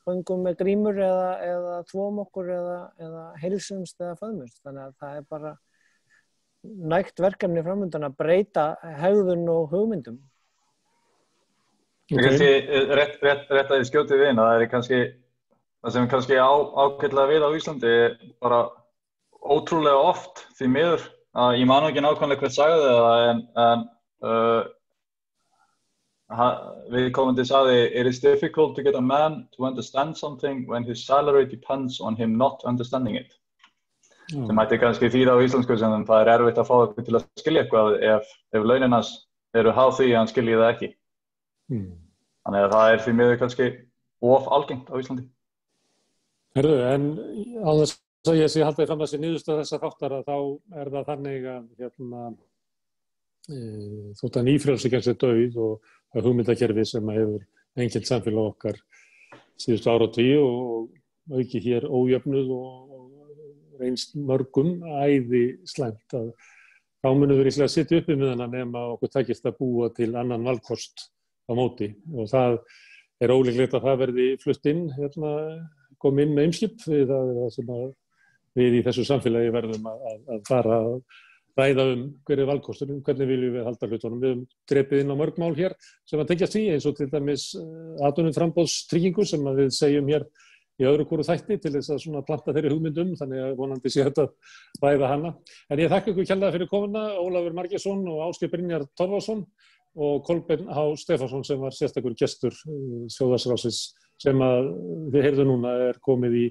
Speaker 2: göngum með grímur eða þvóm okkur eða heilsumst eða föðmumst. Þannig að það bara nægt verkefni framundan að breyta hegðun og hugmyndum.
Speaker 3: Rétt að þið skjótið við inn, það kannski það sem kannski ágætlega við á Íslandi bara ótrúlega oft því miður. Ég man ekki nákvæmlega hvert sagði það, en viðkomandi sagði, it is difficult to get a man to understand something when his salary depends on him not understanding it. Sem ætti kannski þýða á íslensku sem það erfitt að fá eitthvað til að skilja eitthvað ef launin hans eru háð því að hann skilji það ekki. Þannig að það því miður kannski of algengt á Íslandi.
Speaker 1: Herðu, en á þess að ég sé haldið fram að sé niðurstöð þessa þáttar að þá það þannig að þótt að nýfrjálshyggjan sé dauð og að hugmyndakerfi sem hefur einkennt samfélag okkar síðustu áratugi og auki hér ójöfnuð og reynst mörgum æði slæmt, að þá munum við að sitja uppi með hana nema okkur takist að búa til annan valkost á móti, og það ólíklegt að það verði flutt inn kom inn með Eimskip, það sem við í þessu samfélagi verðum að fara að ræða hver valkostur, hvernig viljum við halda hlutunum. Við höfum drepið inn á mörg mál hér sem að tengjast því, eins og til dæmis atvinnuframboðstryggingu sem að við segjum hér í öðru hvoru þætti til þess að svona planta þeirri hugmyndum, þannig að vonandi sé þetta ræða hana. En ég þakka ykkur kærlega fyrir komuna, Ólafur Margeirsson og Ásgeir Brynjar Torfason og Kolbeinn H. Stefánsson sem var sérstakur gestur Þjóðhagsráðsins sem að þið heyrðu núna er komið í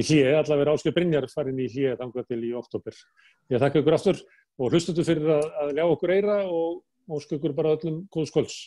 Speaker 1: hlé, allavega Ásgeir Brynjar farin í hlé þangað til í október. Ég þakka ykkur aftur og hlustuðu fyrir að ljá okkur eyra og óska ykkur bara öllum góðs kvölds.